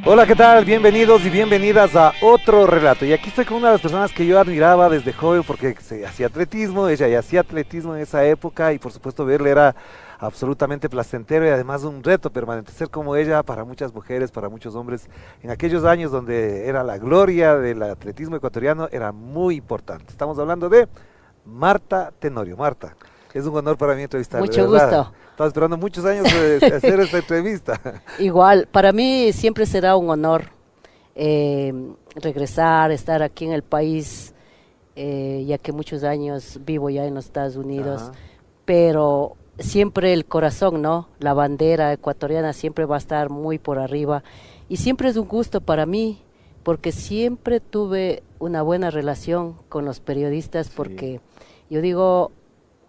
Hola, ¿qué tal? Bienvenidos y bienvenidas a otro relato. Y aquí estoy con una de las personas que yo admiraba desde joven porque se hacía atletismo, ella ya hacía atletismo en esa época y por supuesto verle era absolutamente placentero y además un reto permanente. Ser como ella para muchas mujeres, para muchos hombres, en aquellos años donde era la gloria del atletismo ecuatoriano, era muy importante. Estamos hablando de Marta Tenorio. Marta, es un honor para mí entrevistarle. Mucho gusto. Estaba esperando muchos años de hacer esta entrevista. Igual, para mí siempre será un honor regresar, estar aquí en el país, ya que muchos años vivo ya en los Estados Unidos, Ajá. pero siempre el corazón, ¿no? La bandera ecuatoriana siempre va a estar muy por arriba y siempre es un gusto para mí, porque siempre tuve una buena relación con los periodistas, porque yo digo,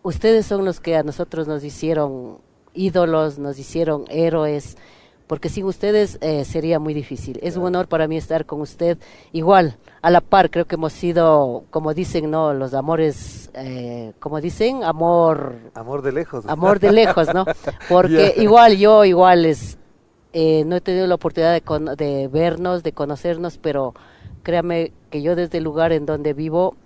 ustedes son los que a nosotros nos hicieron ídolos, nos hicieron héroes, porque sin ustedes sería muy difícil. Es un honor para mí estar con usted. Igual, a la par, creo que hemos sido, como dicen, ¿no? Los amores, como dicen, Amor de lejos. amor de lejos, ¿no? Porque igual no he tenido la oportunidad de vernos, de conocernos, pero créame que yo desde el lugar en donde vivo,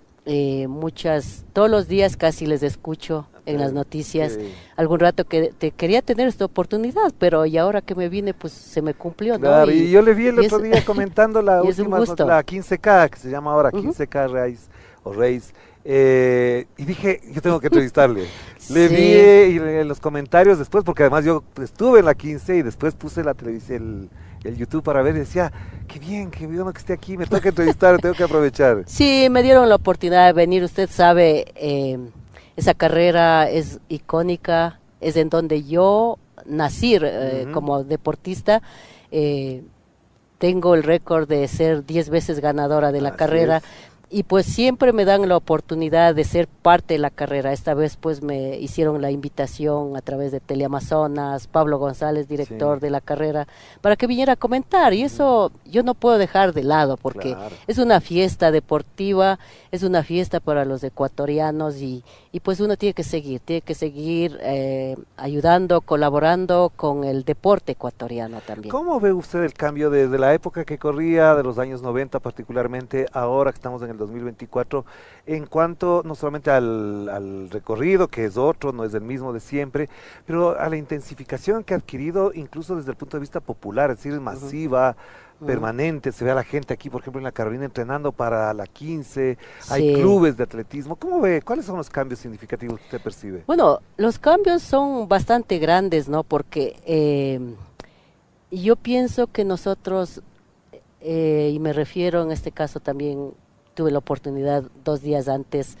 todos los días casi les escucho en las noticias. Sí. Algún rato que te quería tener esta oportunidad, pero y ahora que me vine, pues se me cumplió, ¿no? Claro, y yo le vi el otro es- día comentando la y es un última, gusto. la 15K, que se llama ahora Ujú. 15K Race, o Race, y dije, yo tengo que entrevistarle. Le Sí. vi en los comentarios después, porque además yo estuve en la 15 y después puse la televisión, el YouTube para ver y decía, qué bueno que esté aquí, me tengo que entrevistar, tengo que aprovechar. Sí, me dieron la oportunidad de venir. Usted sabe, esa carrera es icónica, es en donde yo nací Ujú. como deportista. eh, Tengo el récord de ser 10 veces ganadora de la Así carrera. es. Y pues siempre me dan la oportunidad de ser parte de la carrera. Esta vez pues me hicieron la invitación a través de Teleamazonas, Pablo González, director Sí. de la carrera, para que viniera a comentar. Y eso yo no puedo dejar de lado, porque Claro. es una fiesta deportiva, es una fiesta para los ecuatorianos y pues uno tiene que seguir ayudando, colaborando con el deporte ecuatoriano también. ¿Cómo ve usted el cambio desde la época que corría, de los años 90 particularmente, ahora que estamos en el 2024, en cuanto no solamente al recorrido, que es otro, no es el mismo de siempre, pero a la intensificación que ha adquirido incluso desde el punto de vista popular, es decir, masiva, Ujú. permanente? Se ve a la gente aquí, por ejemplo, en la Carolina entrenando para la 15, hay Sí. clubes de atletismo. ¿Cómo ve? ¿Cuáles son los cambios significativos que usted percibe? Bueno, los cambios son bastante grandes, ¿no? Porque yo pienso que nosotros, y me refiero en este caso también, tuve la oportunidad 2 días antes,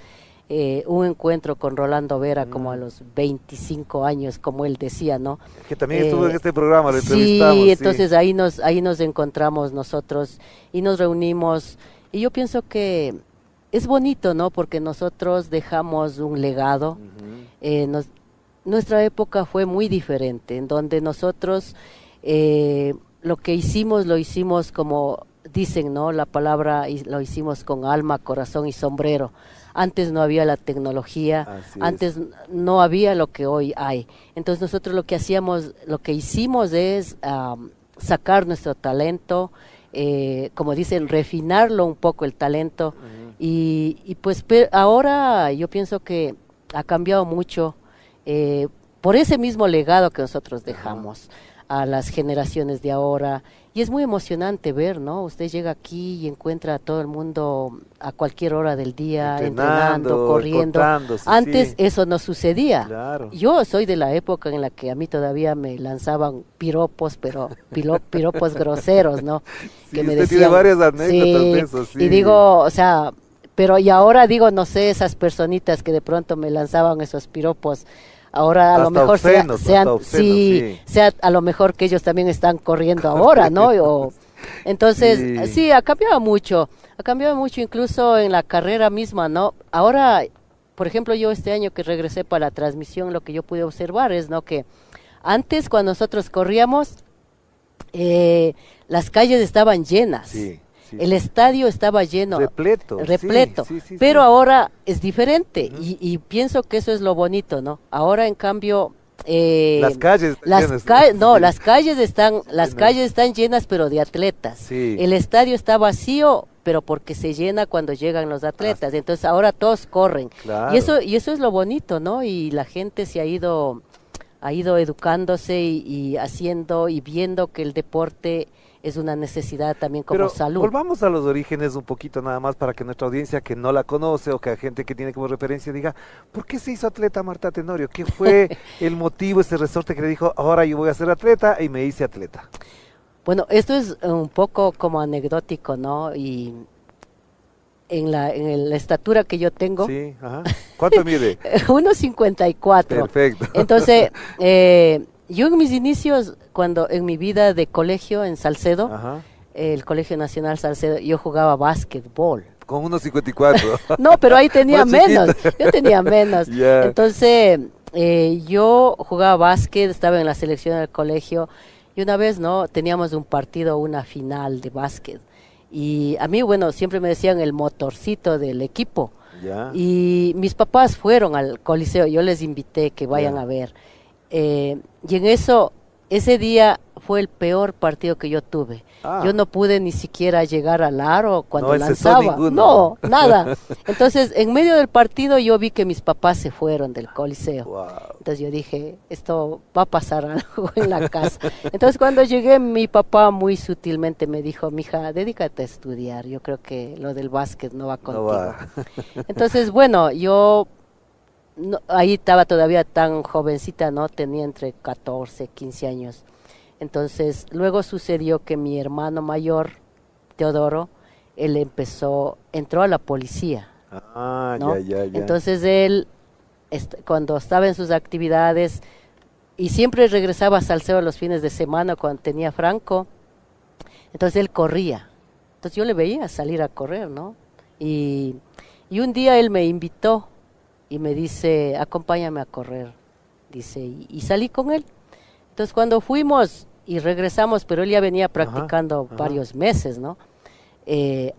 un encuentro con Rolando Vera, como a los 25 años, como él decía, ¿no? Que también estuvo en Eh, este programa, lo entrevistamos. Sí, Sí. entonces ahí nos encontramos nosotros y nos reunimos. Y yo pienso que es bonito, ¿no? Porque nosotros dejamos un legado. Ujú. Nuestra época fue muy diferente, en donde nosotros lo que hicimos, lo hicimos como dicen, ¿no? La palabra, y lo hicimos con alma, corazón y sombrero. Antes no había la tecnología, Así es. antes no había lo que hoy hay. Entonces nosotros lo que hicimos es sacar nuestro talento, como dicen, refinarlo un poco el talento. Ujú. Y pues ahora yo pienso que ha cambiado mucho, por ese mismo legado que nosotros dejamos a las generaciones de ahora. Y es muy emocionante ver, ¿no? Usted llega aquí y encuentra a todo el mundo a cualquier hora del día, entrenando, corriendo. encontrándose, Antes sí. eso no sucedía. Claro. Yo soy de la época en la que a mí todavía me lanzaban piropos, pero piropos groseros, ¿no? Sí, Que me usted tiene decían, varias anécdotas de sí, eso, sí. y digo, o sea, pero y ahora digo, no sé, esas personitas que de pronto me lanzaban esos piropos, ahora a lo Hasta mejor obscenos, sean, hasta obscenos, sí. sea a lo mejor que ellos también están corriendo ahora, ¿no? Entonces, Sí. sí, ha cambiado mucho incluso en la carrera misma, ¿no? Ahora, por ejemplo, yo este año que regresé para la transmisión, lo que yo pude observar es, ¿no? Que antes cuando nosotros corríamos, las calles estaban llenas. Sí, sí, El sí. estadio estaba lleno, Repleto, repleto, sí, sí, sí, pero sí. ahora es diferente Ujú. y pienso que eso es lo bonito, ¿no? Ahora en cambio Las calles están las llenas. no, Sí. las calles están llenas, pero de atletas. Sí. El estadio está vacío, pero porque se llena cuando llegan los atletas. Entonces ahora todos corren. Claro. Y eso es lo bonito, ¿no? Y la gente se ha ido educándose y haciendo y viendo que el deporte es una necesidad también como Pero salud. volvamos a los orígenes un poquito nada más para que nuestra audiencia que no la conoce o que la gente que tiene como referencia diga, ¿por qué se hizo atleta Marta Tenorio? ¿Qué fue el motivo, ese resorte que le dijo, ahora yo voy a ser atleta y me hice atleta? Bueno, esto es un poco como anecdótico, ¿no? Y en la estatura que yo tengo, Sí, ajá. ¿Cuánto mide? 1,54. Perfecto. Entonces, yo en mis inicios, cuando en mi vida de colegio en Salcedo, Ajá. el Colegio Nacional Salcedo, yo jugaba básquetbol. Con 1,54. No, pero ahí tenía Más chiquito. menos, yo tenía menos. Ya. Entonces, yo jugaba básquet, estaba en la selección del colegio y una vez, ¿no? Teníamos un partido, una final de básquet. Y a mí, bueno, siempre me decían el motorcito del equipo. Ya. Y mis papás fueron al Coliseo, yo les invité que vayan Ya. a ver. Y en eso, ese día fue el peor partido que yo tuve. Ah. Yo no pude ni siquiera llegar al aro cuando No encesó lanzaba. ninguno. No, nada. Entonces, en medio del partido yo vi que mis papás se fueron del Coliseo. Wow. Entonces yo dije, esto va a pasar algo en la casa. Entonces cuando llegué, mi papá muy sutilmente me dijo, mija, dedícate a estudiar. Yo creo que lo del básquet no va No contigo. va. Entonces, bueno, yo ahí estaba todavía tan jovencita, ¿no? Tenía entre 14, 15 años. Entonces, luego sucedió que mi hermano mayor, Teodoro, él entró a la policía, Ah, ¿no? ya. Entonces él, cuando estaba en sus actividades, y siempre regresaba a Salcedo los fines de semana cuando tenía Franco, entonces él corría. Entonces yo le veía salir a correr, ¿no? Y un día él me invitó y me dice, acompáñame a correr, dice, y salí con él. Entonces cuando fuimos y regresamos, pero él ya venía practicando ajá. varios meses, ¿no?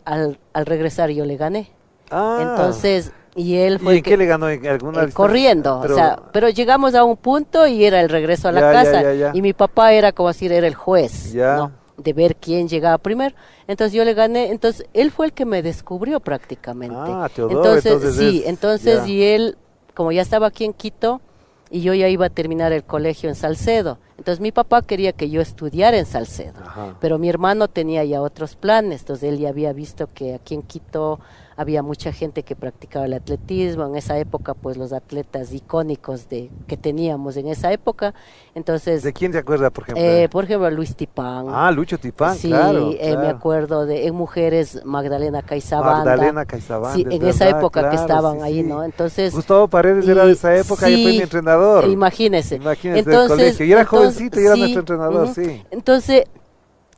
Al regresar yo le gané. Ah. Entonces, y él ¿Y fue en qué le ganó? ¿En alguna distancia? corriendo, Pero- o sea, pero llegamos a un punto y era el regreso a la Ya, casa. ya. Y mi papá era como decir, era el juez, Ya. ¿no? De ver quién llegaba primero. Entonces yo le gané, entonces él fue el que me descubrió prácticamente. Ah, Teodoro, entonces sí, es- entonces ya. y él, como ya estaba aquí en Quito, y yo ya iba a terminar el colegio en Salcedo. Entonces mi papá quería que yo estudiara en Salcedo, Ajá. pero mi hermano tenía ya otros planes, entonces él ya había visto que aquí en Quito había mucha gente que practicaba el atletismo, en esa época pues los atletas icónicos que teníamos en esa época, entonces ¿De quién se acuerda, por ejemplo? por ejemplo Luis Tipán. Ah, Lucho Tipán, Sí, claro. me claro. acuerdo en mujeres Magdalena Caizabanda. Magdalena Caizabanda, Sí, es en esa verdad, época que claro, estaban sí, ahí, sí. ¿no? Entonces Gustavo Paredes era de esa época y fue sí, mi entrenador. Imagínese. Imagínese, del colegio. Y era jovencito y era nuestro entrenador, ujú. sí. Entonces,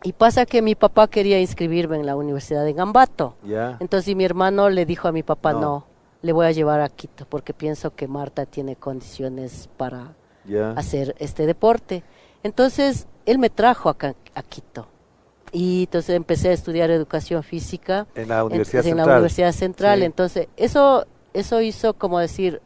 y pasa que mi papá quería inscribirme en la Universidad de Gambato. Ya. Entonces, y mi hermano le dijo a mi papá, No. no, le voy a llevar a Quito porque pienso que Marta tiene condiciones para Ya. hacer este deporte. Entonces, él me trajo acá a Quito. Y entonces empecé a estudiar educación física En la Universidad en Central. la Universidad Central. Sí. Entonces, eso hizo como decir,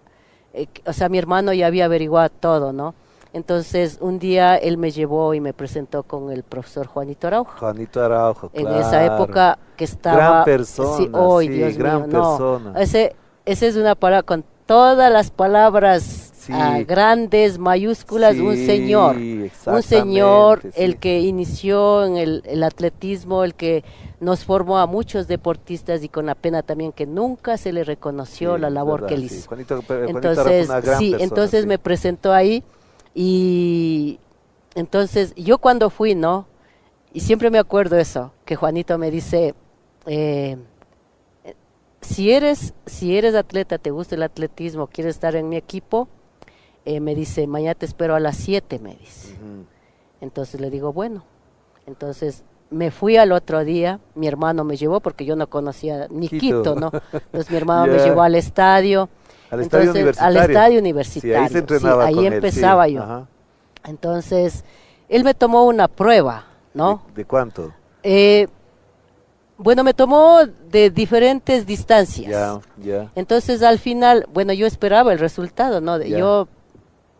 o sea, mi hermano ya había averiguado todo, ¿no? Entonces, un día él me llevó y me presentó con el profesor Juanito Araujo. Juanito Araujo, En claro. esa época que estaba... Gran persona, Sí, ¡ay, sí, Dios gran mío! No, persona. ese es una palabra con todas las palabras Sí. grandes, mayúsculas, un Sí, señor. Un señor, exactamente, sí. el que inició en el atletismo, el que nos formó a muchos deportistas y con la pena también que nunca se le reconoció Sí, la es labor verdad, que él sí. hizo. Juanito Araujo Entonces, fue una gran sí, persona, entonces sí. me presentó ahí y entonces yo cuando fui, ¿no? Y siempre me acuerdo eso, que Juanito me dice, si eres atleta, te gusta el atletismo, quieres estar en mi equipo, me dice, mañana te espero a las 7, me dice. Ujú. Entonces le digo, bueno. Entonces me fui al otro día, mi hermano me llevó porque yo no conocía ni Quito. Quito, ¿no? Entonces mi hermano me Ya. llevó al estadio. Al estadio Entonces, universitario. al estadio Sí, universitario. ahí se entrenaba ahí con él, sí. empezaba yo. Ajá. Entonces, él me tomó una prueba, ¿no? ¿De cuánto? Bueno, me tomó de diferentes distancias. Ya. Entonces, al final, bueno, yo esperaba el resultado, ¿no? Ya. Yo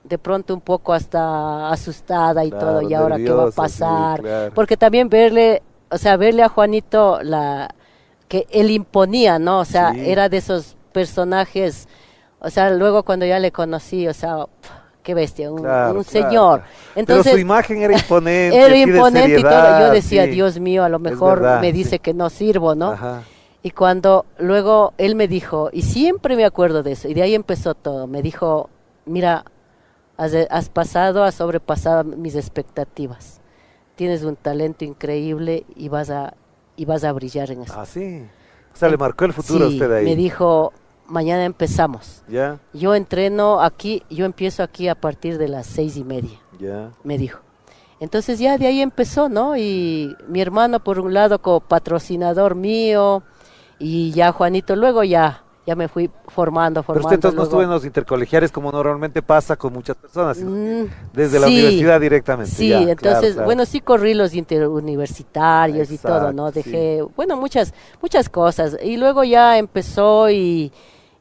de pronto un poco hasta asustada y Claro, todo, y ahora qué va a nerviosa, sí, pasar, claro. porque también verle, o sea, verle a Juanito que él imponía, ¿no? O sea, Sí. era de esos personajes, o sea, luego cuando ya le conocí, o sea, qué bestia, Claro, un claro, señor. claro. Entonces, Pero su imagen era imponente, era así de imponente y todo. Yo seriedad, decía, sí. Dios mío, a lo Es mejor verdad, me dice sí. que no sirvo, ¿no? Ajá. Y cuando luego él me dijo, y siempre me acuerdo de eso, y de ahí empezó todo, me dijo, mira, has pasado, has sobrepasado mis expectativas. Tienes un talento increíble y vas a brillar en esto. Ah, sí. O sea, le marcó el futuro a Sí, usted ahí. me dijo, mañana empezamos. Ya, Yo entreno aquí, yo empiezo aquí a partir de las 6:30, ya. me dijo. Entonces ya de ahí empezó, ¿no? Y mi hermano por un lado como patrocinador mío y ya Juanito, luego ya me fui formando. Pero usted entonces no luego. estuvo en los intercolegiales como normalmente pasa con muchas personas, sino que Mm, desde la sí, universidad directamente. Sí, ya, entonces, claro, claro. bueno, sí corrí los interuniversitarios y todo, ¿no? Exacto, sí. Dejé, bueno, muchas cosas. Y luego ya empezó y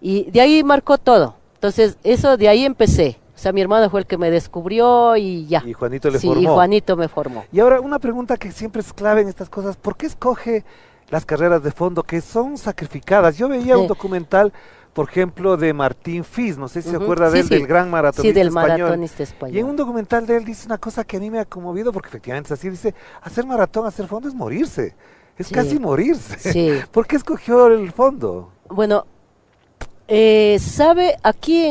de ahí marcó todo. Entonces, eso de ahí empecé. O sea, mi hermano fue el que me descubrió y ya. Y Juanito le Sí, formó. y Juanito me formó. Y ahora una pregunta que siempre es clave en estas cosas, ¿por qué escoge las carreras de fondo que son sacrificadas? Yo veía un Sí. documental, por ejemplo, de Martín Fis, no sé si se Ujú. acuerda de Sí, él, sí. del gran Sí, maratonista del español. maratonista Y español. en un documental de él dice una cosa que a mí me ha conmovido, porque efectivamente es así, dice, hacer maratón, hacer fondo es morirse, es Sí. casi morirse. Sí. ¿Por qué escogió el fondo? Bueno, sabe, aquí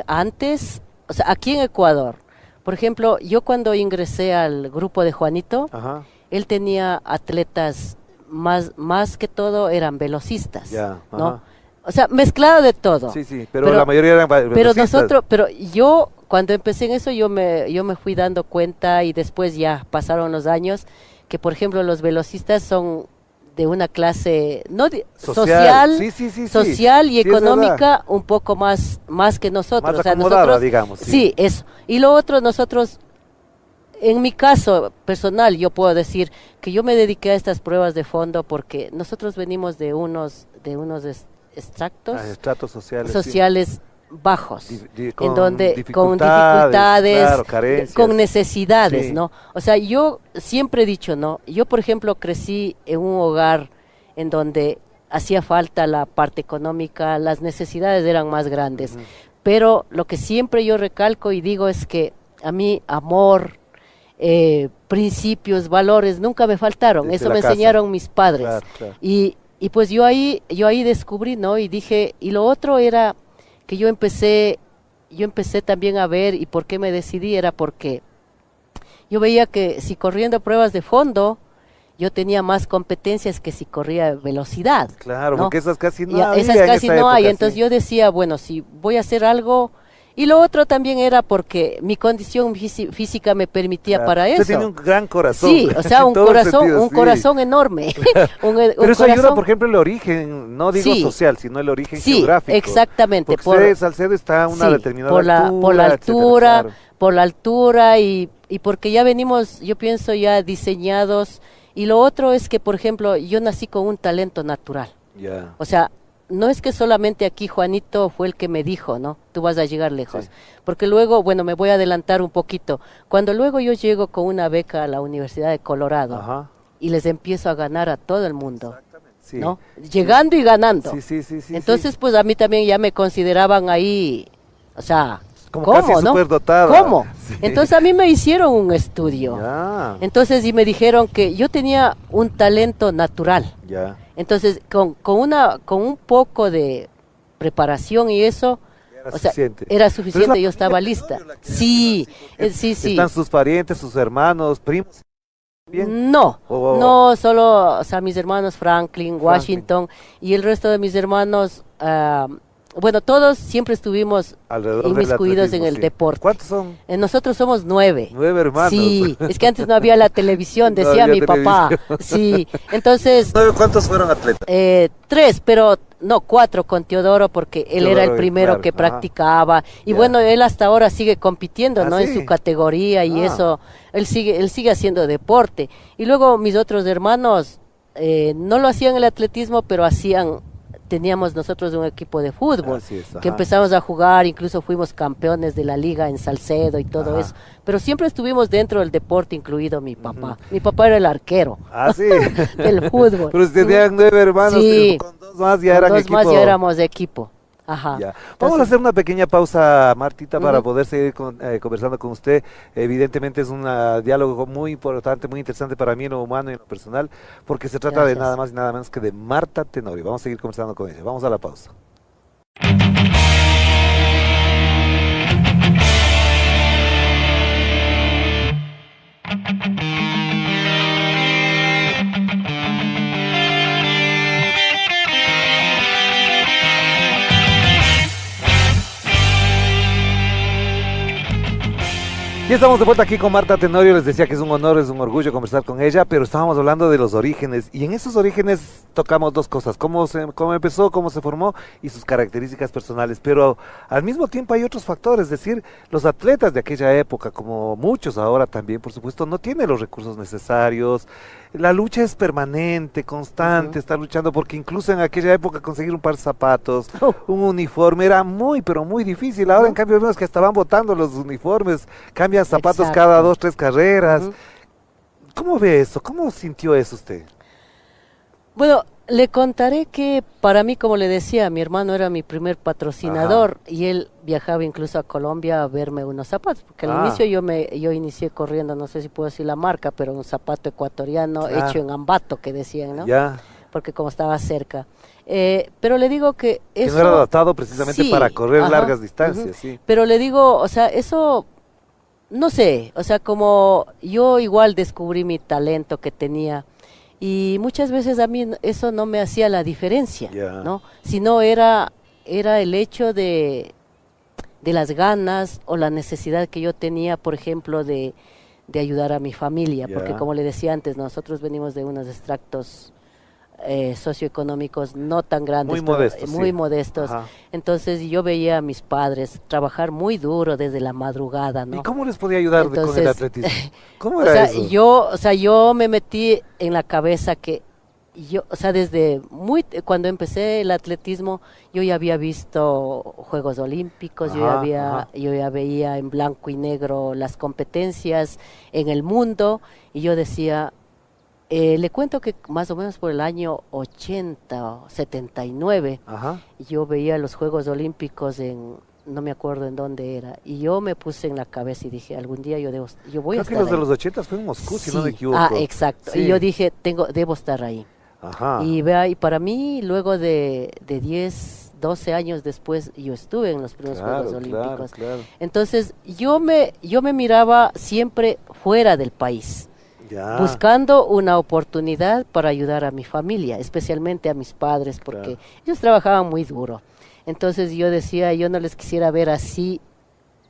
antes, o sea, aquí en Ecuador, por ejemplo, yo cuando ingresé al grupo de Juanito, Ajá, él tenía atletas más que todo eran velocistas, ya, ¿no? ajá. O sea, mezclado de todo. Sí, sí, pero la mayoría eran Pero velocistas. pero yo cuando empecé en eso yo me fui dando cuenta y después ya pasaron los años que por ejemplo los velocistas son de una clase no social, Sí, sí, sí, sí. social y Sí, es verdad. económica un poco más que nosotros, Más o sea, acomodada, nosotros digamos, sí. sí, eso. Y lo otro nosotros en mi caso personal, yo puedo decir que yo me dediqué a estas pruebas de fondo porque nosotros venimos de unos extractos Estratos sociales. sí. sociales bajos, Con en donde con dificultades, dificultades, claro, carencias. con necesidades, Sí. ¿no? O sea, yo siempre he dicho, ¿no? Yo, por ejemplo, crecí en un hogar en donde hacía falta la parte económica, las necesidades eran más grandes, Ujú. pero lo que siempre yo recalco y digo es que a mí amor, principios, valores nunca me faltaron. Desde Eso la me casa. enseñaron mis padres. Claro, claro. Y pues yo ahí descubrí, ¿no? Y dije, y lo otro era que yo empecé también a ver y por qué me decidí era porque yo veía que si corriendo pruebas de fondo yo tenía más competencias que si corría velocidad. Claro, ¿no? porque esas casi no Ya, había esas en casi esa no hay, época, entonces sí. yo decía, bueno, si voy a hacer algo, y lo otro también era porque mi condición física me permitía Claro. para Usted eso. tiene un gran corazón. Sí, o sea, en un todo el corazón, sentido, un sí. corazón enorme. Pero eso ayuda, corazón- por ejemplo, el origen, no digo Sí. social, sino el origen Sí, geográfico. exactamente. Porque usted, Salcedo, está a una sí, determinada por la altura, etcétera, altura, claro. por la altura y porque ya venimos, yo pienso ya diseñados. Y lo otro es que, por ejemplo, yo nací con un talento natural. Ya. O sea, no es que solamente aquí Juanito fue el que me dijo, ¿no? Tú vas a llegar lejos. Sí. Porque luego, bueno, me voy a adelantar un poquito. Cuando luego yo llego con una beca a la Universidad de Colorado Ajá. y les empiezo a ganar a todo el mundo, Sí. ¿no? Llegando y ganando. Sí, sí, sí, sí. Entonces, sí. pues a mí también ya me consideraban ahí, o sea, Como ¿cómo, casi no? superdotada. ¿Cómo? Sí. Entonces a mí me hicieron un estudio. Ya, Entonces, y me dijeron que yo tenía un talento natural. ya. Entonces, con un poco de preparación y eso, Era o sea, suficiente. era Pero suficiente, es la yo estaba familia lista. Osorio la que Sí, porque sí, sí. Están sus parientes, sus hermanos, primos. Bien. No, O- no, solo, o sea, mis hermanos Franklin, Washington y el resto de mis hermanos, bueno, todos siempre estuvimos Alrededor del inmiscuidos en atletismo, el sí. deporte. ¿Cuántos son? Nosotros somos 9. 9 hermanos. Sí, es que antes no había la televisión, No decía había mi papá. televisión. Sí, entonces 9, ¿cuántos fueron atletas? 3, pero no 4 con Teodoro porque él era el Teodoro, primero claro, que ajá. practicaba y Ya. bueno, él hasta ahora sigue compitiendo, ¿Ah, ¿no? En sí? su categoría y Ah. eso, él sigue haciendo deporte. Y luego mis otros hermanos no lo hacían el atletismo, pero hacían teníamos nosotros un equipo de fútbol, Así es, que ajá. empezamos a jugar, incluso fuimos campeones de la liga en Salcedo y todo Ajá. eso, pero siempre estuvimos dentro del deporte, incluido mi papá. Ujú. Mi papá era el arquero Ah, sí. del fútbol. Pero si tenían 9 hermanos, Sí. con 2 más ya Con eran dos equipo. más ya éramos de equipo. Ajá. Ya. Vamos a Entonces, hacer una pequeña pausa, Martita, para Ujú. poder seguir conversando con usted. Evidentemente es un diálogo muy importante, muy interesante para mí en lo humano y en lo personal, porque se trata de Gracias. nada más y nada menos que de Marta Tenorio. Vamos a seguir conversando con ella. Vamos a la pausa. Y estamos de vuelta aquí con Marta Tenorio. Les decía que es un honor, es un orgullo conversar con ella, pero estábamos hablando de los orígenes. Y en esos orígenes tocamos dos cosas: cómo empezó, cómo se formó y sus características personales. Pero al mismo tiempo hay otros factores, es decir, los atletas de aquella época, como muchos ahora también, por supuesto, no tienen los recursos necesarios. La lucha es permanente, constante, estar luchando, porque incluso en aquella época conseguir un par de zapatos, un uniforme, era muy, pero muy difícil. Ahora, en cambio, vemos que estaban botando los uniformes, cambian zapatos Exacto. cada 2, 3 carreras. Ujú. ¿Cómo ve eso? ¿Cómo sintió eso usted? Bueno, le contaré que para mí, como le decía, mi hermano era mi primer patrocinador y él viajaba incluso a Colombia a verme unos zapatos, porque al Ah. inicio yo inicié corriendo, no sé si puedo decir la marca, pero un zapato ecuatoriano Claro. hecho en Ambato, que decían, ¿no? Ya, Porque como estaba cerca. Pero le digo que que eso... no era adaptado precisamente sí, para correr ajá, largas distancias, ujú. sí. Pero le digo, o sea, eso, no sé, o sea, como yo igual descubrí mi talento que tenía y muchas veces a mí eso no me hacía la diferencia, Ya. ¿no? Sino era el hecho de las ganas o la necesidad que yo tenía, por ejemplo, de ayudar a mi familia, porque Ya. como le decía antes, nosotros venimos de unos extractos socioeconómicos no tan grandes, Muy pero, modestos, muy sí. modestos. Ajá. Entonces yo veía a mis padres trabajar muy duro desde la madrugada, ¿no? ¿Y cómo les podía ayudar con el Entonces, atletismo? ¿Cómo O era sea, eso? yo me metí en la cabeza que yo, o sea, desde cuando empecé el atletismo, yo ya había visto Juegos Olímpicos, Ajá, ajá. yo ya veía en blanco y negro las competencias en el mundo y yo decía, le cuento que más o menos por el año 80 o 79, Ajá. yo veía los Juegos Olímpicos no me acuerdo en dónde era, y yo me puse en la cabeza y dije, algún día yo voy a Creo que estar los de ahí. los 80 fue en Moscú, si no me Sí, equivoco. exacto. Sí. Y yo dije, debo estar ahí. Ajá. Y vea, y para mí, luego de 10, 12 años después, yo estuve en los primeros Claro, Juegos claro, Olímpicos. claro. Entonces, yo me miraba siempre fuera del país, Ya. buscando una oportunidad para ayudar a mi familia, especialmente a mis padres, porque Claro. ellos trabajaban muy duro. Entonces yo decía, yo no les quisiera ver así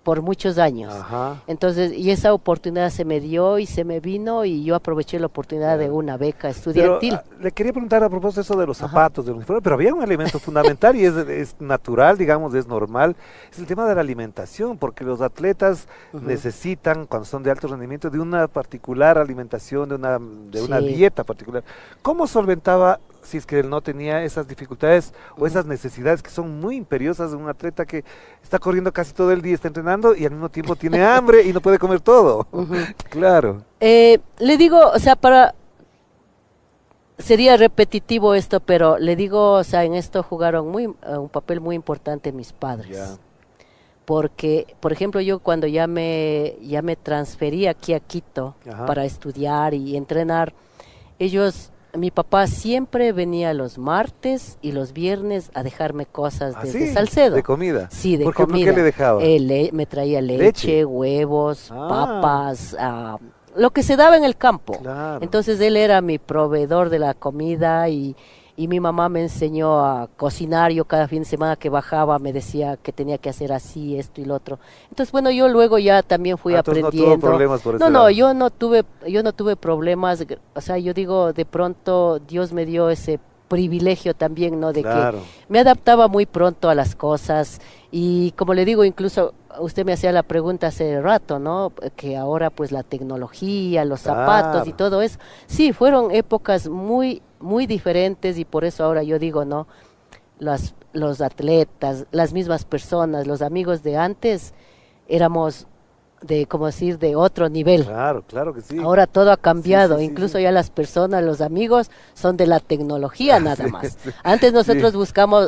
por muchos años. Ajá. Entonces, y esa oportunidad se me dio y se me vino y yo aproveché la oportunidad de una beca Pero estudiantil. le quería preguntar a propósito de eso de los Ajá. zapatos, del uniforme, pero había un elemento fundamental y es natural, digamos, es normal, es el tema de la alimentación, porque los atletas Ujú. necesitan, cuando son de alto rendimiento, de una particular alimentación, de una Sí. dieta particular. ¿Cómo solventaba, si es que él no tenía esas dificultades o Ujú. esas necesidades que son muy imperiosas de un atleta que está corriendo casi todo el día, está entrenando y al mismo tiempo tiene hambre y no puede comer todo? Ujú. Claro. Le digo, o sea, sería repetitivo esto, pero le digo, o sea, en esto jugaron un papel muy importante mis padres. Ya. Porque, por ejemplo, yo cuando ya me transferí aquí a Quito Ajá. para estudiar y entrenar, mi papá siempre venía los martes y los viernes a dejarme cosas ¿Ah, desde sí? Salcedo. De comida. Sí, de ¿Por qué comida. le dejaba? Me traía ¿Leche? leche, huevos, Ah. papas, lo que se daba en el campo. Claro. Entonces él era mi proveedor de la comida y mi mamá me enseñó a cocinar. Yo cada fin de semana que bajaba me decía que tenía que hacer así, esto y lo otro. Entonces, bueno, yo luego ya también fui Entonces aprendiendo. no tuvo problemas por ese No, lado. yo no tuve problemas. O sea, yo digo, de pronto Dios me dio ese privilegio también, ¿no? De Claro. que me adaptaba muy pronto a las cosas y como le digo, incluso usted me hacía la pregunta hace rato, ¿no? Que ahora pues la tecnología, los zapatos y Claro. todo eso, sí, fueron épocas muy, muy diferentes y por eso ahora yo digo, ¿no? los atletas, las mismas personas, los amigos de antes, éramos de, como decir, de otro nivel. Claro, claro que sí. Ahora todo ha cambiado, Sí, sí, sí, incluso sí. ya las personas, los amigos son de la tecnología nada Sí, más. sí. Antes nosotros Sí.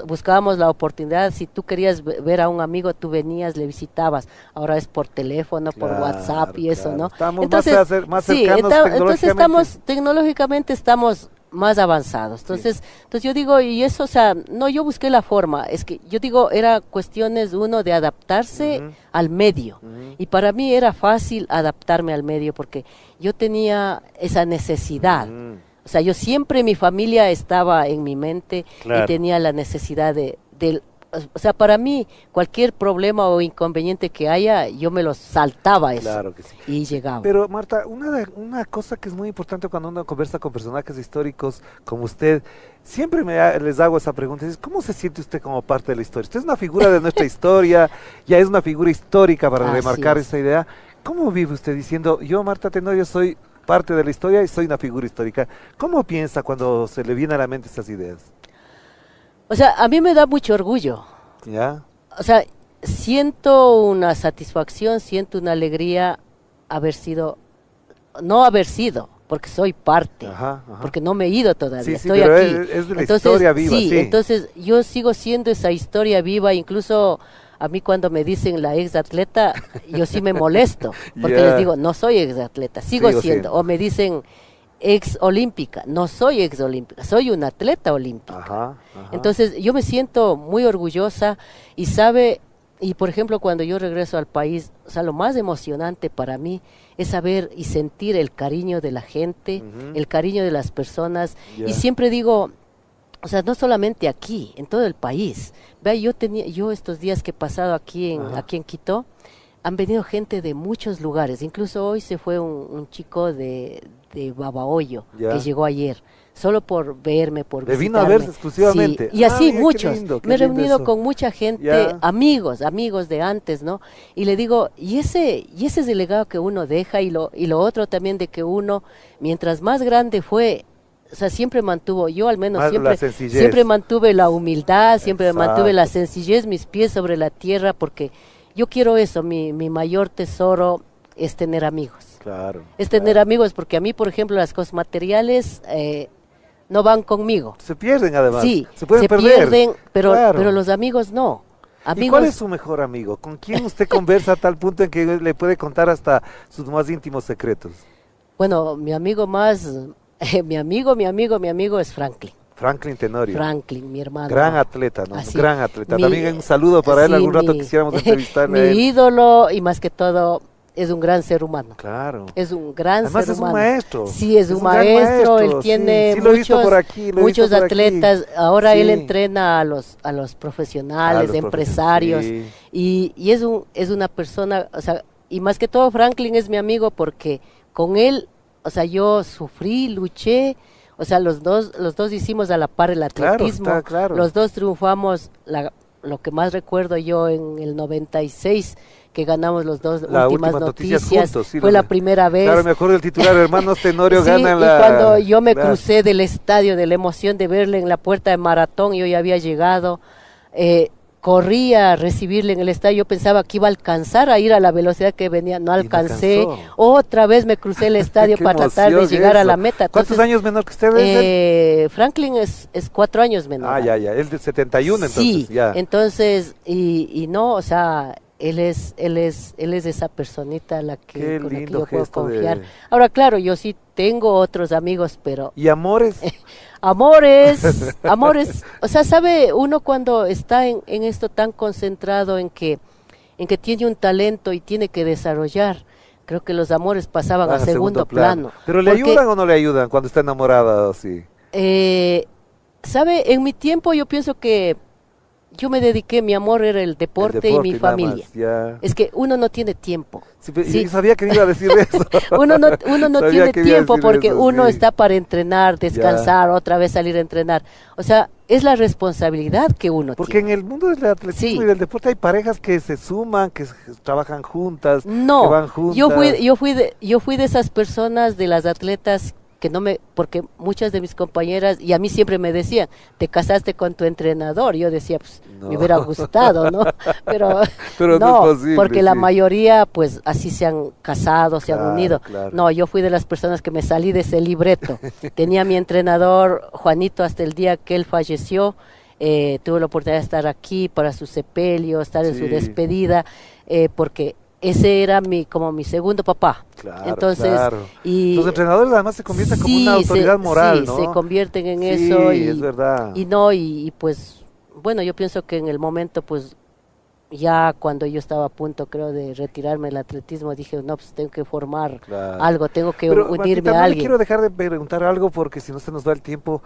buscábamos la oportunidad, si tú querías ver a un amigo, tú venías, le visitabas. Ahora es por teléfono, por Claro, WhatsApp y eso, claro. ¿no? Estamos Entonces, más sí, cercanos entonces tecnológicamente. estamos, tecnológicamente estamos más avanzados. Entonces yo digo, y eso, o sea, no, yo busqué la forma, es que yo digo, era cuestiones uno de adaptarse Ujú. al medio. Ujú. Y para mí era fácil adaptarme al medio porque yo tenía esa necesidad. Ujú. O sea, yo siempre, mi familia estaba en mi mente Claro. y tenía la necesidad o sea, para mí, cualquier problema o inconveniente que haya, yo me lo saltaba eso Claro que sí. y llegaba. Pero Marta, una cosa que es muy importante cuando uno conversa con personajes históricos como usted, siempre les hago esa pregunta, es, ¿cómo se siente usted como parte de la historia? Usted es una figura de nuestra historia, ya es una figura histórica para Así remarcar es. esa idea. ¿Cómo vive usted diciendo, yo Marta Tenorio soy parte de la historia y soy una figura histórica? ¿Cómo piensa cuando se le vienen a la mente esas ideas? O sea, a mí me da mucho orgullo. ¿Ya? O sea, siento una satisfacción, siento una alegría no haber sido, porque soy parte, Ajá, ajá. porque no me he ido todavía, Sí, sí, estoy pero aquí. es de la Entonces, historia viva, sí. entonces yo sigo siendo esa historia viva, incluso a mí cuando me dicen la ex atleta, yo sí me molesto, porque Ya. les digo, no soy ex atleta, sigo Sigo siendo, siendo. o me dicen ex olímpica, no soy ex olímpica, soy una atleta olímpica. Ajá, ajá. Entonces yo me siento muy orgullosa y por ejemplo cuando yo regreso al país, o sea, lo más emocionante para mí es saber y sentir el cariño de la gente, Ujú. el cariño de las personas, Ya. y siempre digo, o sea, no solamente aquí, en todo el país. Vea, yo estos días que he pasado Ajá. aquí en Quito, han venido gente de muchos lugares, incluso hoy se fue un chico de Babahoyo, Ya. que llegó ayer, solo por verme, por Le vino a visitarme. verse exclusivamente. Sí, y así Ah, mira, qué muchos. lindo, qué Me he lindo reunido eso. con mucha gente, Ya. amigos de antes, ¿no? Y le digo, y ese es el legado que uno deja y lo otro también de que uno, mientras más grande fue, o sea, siempre mantuvo, yo al menos Más la siempre, sencillez. siempre mantuve la humildad, siempre mantuve la Exacto. sencillez, mis pies sobre la tierra, porque yo quiero eso, mi mayor tesoro es tener amigos. Claro. Es tener amigos, porque a mí, por ejemplo, las cosas materiales no van conmigo. Se pierden además. Sí, se pueden perder. pierden, pero, Claro. pero los amigos no. ¿Y Amigos, cuál es su mejor amigo? ¿Con quién usted conversa a tal punto en que le puede contar hasta sus más íntimos secretos? bueno, mi amigo más, mi amigo es Franklin. Franklin Tenorio. Franklin, mi hermano. Gran atleta, ¿no? Así. Gran atleta. Mi- También un saludo para él. sí, Algún rato mi- quisiéramos entrevistarle Mi a él. ídolo y más que todo es un gran ser humano. Claro. Es un gran Además ser es un humano. maestro. Sí, es un gran maestro. Él sí. tiene Sí, lo he visto muchos, por aquí, lo he muchos visto por aquí. atletas. Ahora Sí. él entrena a los profesionales, los empresarios. sí. Y es una persona, o sea, y más que todo Franklin es mi amigo porque con él, o sea, yo sufrí, luché. O sea, los dos hicimos a la par el Claro, atletismo. está claro. Los dos triunfamos, lo que más recuerdo yo en el 96, que ganamos los dos La últimas última noticias. juntos, sí, Fue la primera vez. Claro, me acuerdo del titular, hermanos Tenorio Sí, ganan y la... cuando yo me Claro. crucé del estadio, de la emoción de verle en la puerta de maratón, yo ya había llegado, corrí a recibirle en el estadio, yo pensaba que iba a alcanzar a ir a la velocidad que venía, no no alcancé, alcanzó. otra vez me crucé el estadio Qué para tratar de emoción llegar a eso. la meta. ¿Cuántos Entonces, años menor que usted es él? Franklin es 4 años menor. Ah, ya, él del 71 entonces, Sí, ya. entonces, y no, o sea, él es esa personita Qué con la que lindo yo puedo gesto de- confiar. Ahora, claro, yo sí tengo otros amigos, pero ¿Y amores? amores, o sea, sabe uno cuando está en esto tan concentrado en que tiene un talento y tiene que desarrollar, creo que los amores pasaban Van a segundo plano. ¿Pero le Porque, ayudan o no le ayudan cuando está enamorada o así? sabe, en mi tiempo yo pienso que yo me dediqué, mi amor era el deporte y mi nada familia. más, ya. Es que uno no tiene tiempo. Sí, pero Sí. yo sabía que me iba a decir eso. Uno no Sabía tiene que me iba a tiempo decir porque eso, uno sí. está para entrenar, descansar, otra vez salir a entrenar. O sea, es la responsabilidad que uno Porque tiene. en el mundo del atletismo Sí. y del deporte hay parejas que se suman, que trabajan juntas, que No, van juntas. yo fui de esas personas, de las atletas porque porque muchas de mis compañeras y a mí siempre me decían, te casaste con tu entrenador. Yo decía, pues No. me hubiera gustado, ¿no? Pero, Pero no es posible, porque la sí. mayoría pues así se han casado, se han Claro, unido. claro. No, yo fui de las personas que me salí de ese libreto. Tenía mi entrenador Juanito hasta el día que él falleció. Tuve la oportunidad de estar aquí para su sepelio, estar en su Sí. despedida, porque ese era como mi segundo papá. Claro, Entonces, claro. y Los entrenadores además se convierten como sí, una autoridad moral, sí, ¿no? se convierten en Sí, eso es verdad. y pues, bueno, yo pienso que en el momento, pues, ya cuando yo estaba a punto, creo, de retirarme del atletismo, dije, no, pues tengo que formar Claro. algo, tengo que Pero, unirme Martita, a no le alguien. quiero dejar de preguntar algo porque si no se nos va el tiempo.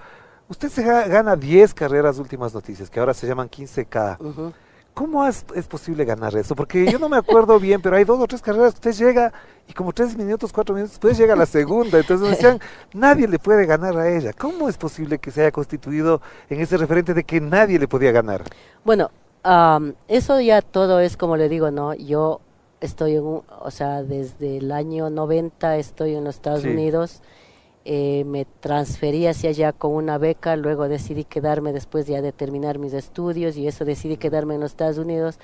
Usted gana 10 carreras últimas noticias, que ahora se llaman 15K. Ujú. ¿Cómo es posible ganar eso? Porque yo no me acuerdo bien, pero hay 2 o 3 carreras que usted llega y como 3 minutos, 4 minutos después llega a la segunda. Entonces me decían, nadie le puede ganar a ella. ¿Cómo es posible que se haya constituido en ese referente de que nadie le podía ganar? Bueno, eso ya todo es como le digo, ¿no? Yo estoy o sea, desde el año 90 estoy en los Estados Sí. Unidos, me transferí hacia allá con una beca, luego decidí quedarme después ya de terminar mis estudios y eso decidí quedarme en los Estados Unidos.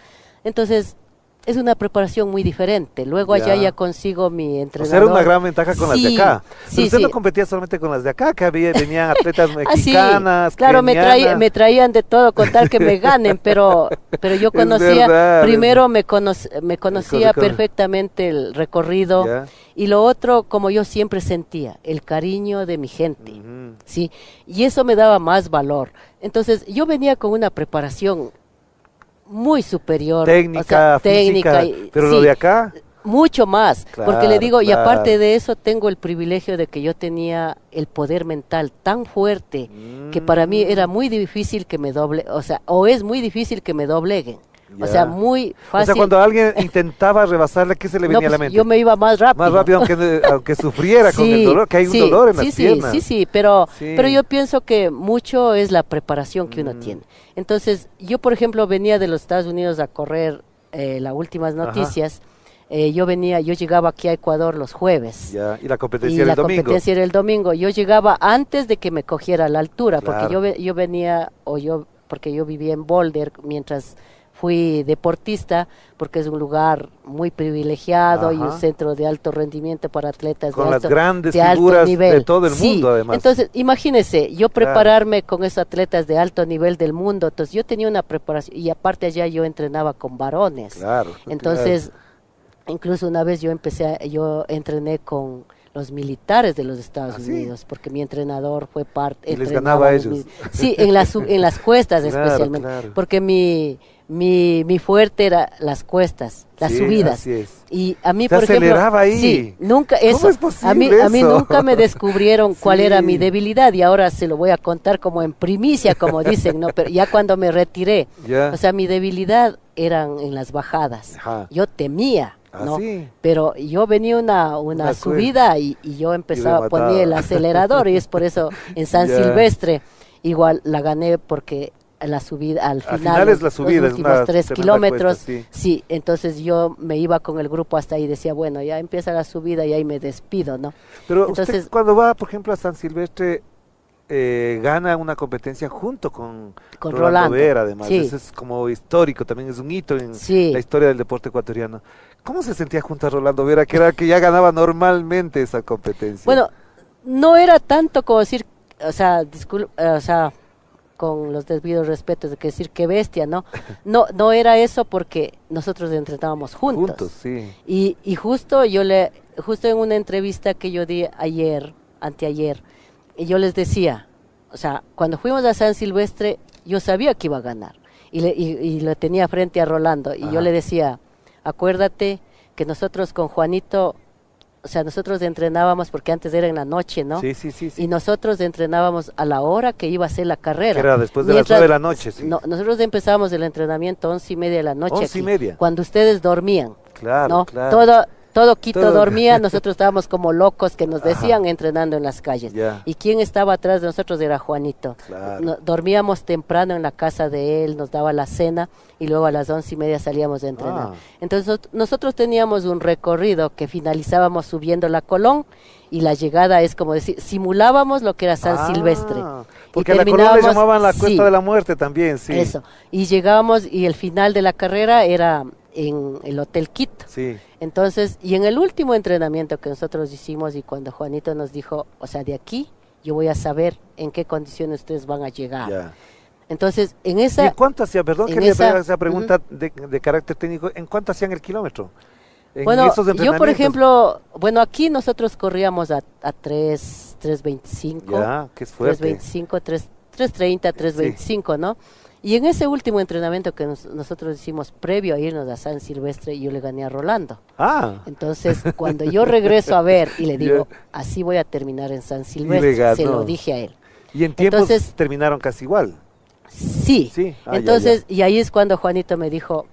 Entonces, es una preparación muy diferente. Luego allá Ya. ya consigo mi O sea, entrenador. era una gran ventaja con las de Sí, acá. Pero sí, usted sí. no competía solamente con las de acá, que venían atletas Ah, sí, mexicanas, claro, kenianas. me traían de todo con tal que me ganen, pero yo Es conocía, verdad, primero me conocía recorrido. perfectamente el recorrido Ya. y lo otro, como yo siempre sentía, el cariño de mi gente, Ujú. ¿sí? Y eso me daba más valor. Entonces, yo venía con una preparación muy superior. Técnica, o sea, física, pero lo sí, de acá, mucho más, porque le Claro, digo, y claro. aparte de eso, tengo el privilegio de que yo tenía el poder mental tan fuerte que para mí era muy difícil que me o sea, o es muy difícil que me dobleguen. O Ya. sea, muy o fácil. sea, cuando alguien intentaba rebasarle, ¿qué se le No, venía a la pues, mente? yo me iba más rápido. Más rápido, aunque sufriera con el Sí, dolor, que hay un sí, dolor en sí, las sí, piernas. sí, pero Sí. yo pienso que mucho es la preparación que uno Mm. tiene. Entonces, yo, por ejemplo, venía de los Estados Unidos a correr las últimas Ajá. noticias. Yo llegaba aquí a Ecuador los jueves. Ya, y la competencia Y era la el domingo. competencia era el domingo. Yo llegaba antes de que me cogiera la altura, porque Claro. yo venía, porque yo vivía en Boulder mientras fui deportista, porque es un lugar muy privilegiado y un Ajá. centro de alto rendimiento para atletas Con de las alto, grandes de alto figuras nivel. de todo el Sí, mundo, además. Entonces, imagínese, yo Claro. prepararme con esos atletas de alto nivel del mundo, entonces yo tenía una preparación, y aparte allá yo entrenaba con varones. Claro. Entonces, incluso una vez yo entrené con los militares de los Estados ¿Ah, sí? Unidos, porque mi entrenador fue parte. Y les ganaba a ellos. Sí, en las cuestas Claro, especialmente, claro. porque mi fuerte era las cuestas, las Sí, subidas. así es. Y a mí, Se por ejemplo, aceleraba ahí. sí, nunca ¿Cómo eso. es posible a mí eso? nunca me descubrieron cuál era mi Sí. debilidad y ahora se lo voy a contar como en primicia, como dicen, ¿no? Pero ya cuando me retiré, Ya. o sea, mi debilidad eran en las bajadas. Ajá. Yo temía, Ah, ¿no? sí. Pero yo venía una subida y yo empezaba a poner el remataba. acelerador y es por eso en San Ya. Silvestre igual la gané porque la subida al final, es la subida, los es últimos una 3 tremenda kilómetros, cuesta, sí. sí, entonces yo me iba con el grupo hasta ahí y decía, bueno, ya empieza la subida y ahí me despido, ¿no? Pero Entonces- usted cuando va, por ejemplo, a San Silvestre, gana una competencia junto con Rolando, Vera, además. sí. Eso es como histórico, también es un hito en Sí. la historia del deporte ecuatoriano. ¿Cómo se sentía junto a Rolando Vera, que era que ya ganaba normalmente esa competencia? Bueno, no era tanto como decir, o sea, con los debidos respetos de que decir qué bestia, ¿no? No era eso porque nosotros entrenábamos juntos. sí. Y justo en una entrevista que yo di anteayer, y yo les decía, o sea, cuando fuimos a San Silvestre, yo sabía que iba a ganar. Y lo tenía frente a Rolando. Y Ajá. yo le decía, acuérdate que nosotros con Juanito, o sea, nosotros entrenábamos porque antes era en la noche, ¿no? Sí, sí, sí. sí. Y nosotros entrenábamos a la hora que iba a ser la carrera. Que era después de las 9 de la noche, sí. No, nosotros empezábamos el entrenamiento 11:30 de la noche. 11:30. Cuando ustedes dormían. Claro, ¿no? claro. todo Quito Todo. dormía, nosotros estábamos como locos que nos decían entrenando en las calles. Ya. Y quien estaba atrás de nosotros era Juanito. Claro. Dormíamos temprano en la casa de él, nos daba la cena y luego a las 11:30 salíamos a entrenar. Ah. Entonces nosotros teníamos un recorrido que finalizábamos subiendo la Colón y la llegada es como decir, simulábamos lo que era San Silvestre. Porque Y a la Colón le terminábamos- llamaban la Cuesta sí, de la Muerte también, sí. Eso. Y llegábamos y el final de la carrera era en el Hotel Quito. Sí. Entonces, y en el último entrenamiento que nosotros hicimos y cuando Juanito nos dijo, o sea, de aquí yo voy a saber en qué condiciones ustedes van a llegar. Ya. Entonces, en ¿Y esa... en cuánto hacía, perdón en que le esa- haga esa pregunta de carácter técnico, ¿en cuánto hacían el kilómetro? En Bueno, esos yo por entrenamientos. ejemplo, bueno, aquí nosotros corríamos a 3:25, Ya, que es fuerte. 3:25, 3:30, 3:25, ¿no? Y en ese último entrenamiento que nosotros hicimos previo a irnos a San Silvestre, yo le gané a Rolando. Ah, Entonces, cuando yo regreso a ver y le digo, Ya. así voy a terminar en San le Silvestre, se ganó. lo dije a él. y en tiempos Entonces- terminaron casi igual. Sí. Sí. Ah, ya, Entonces, y ahí es cuando Juanito me dijo,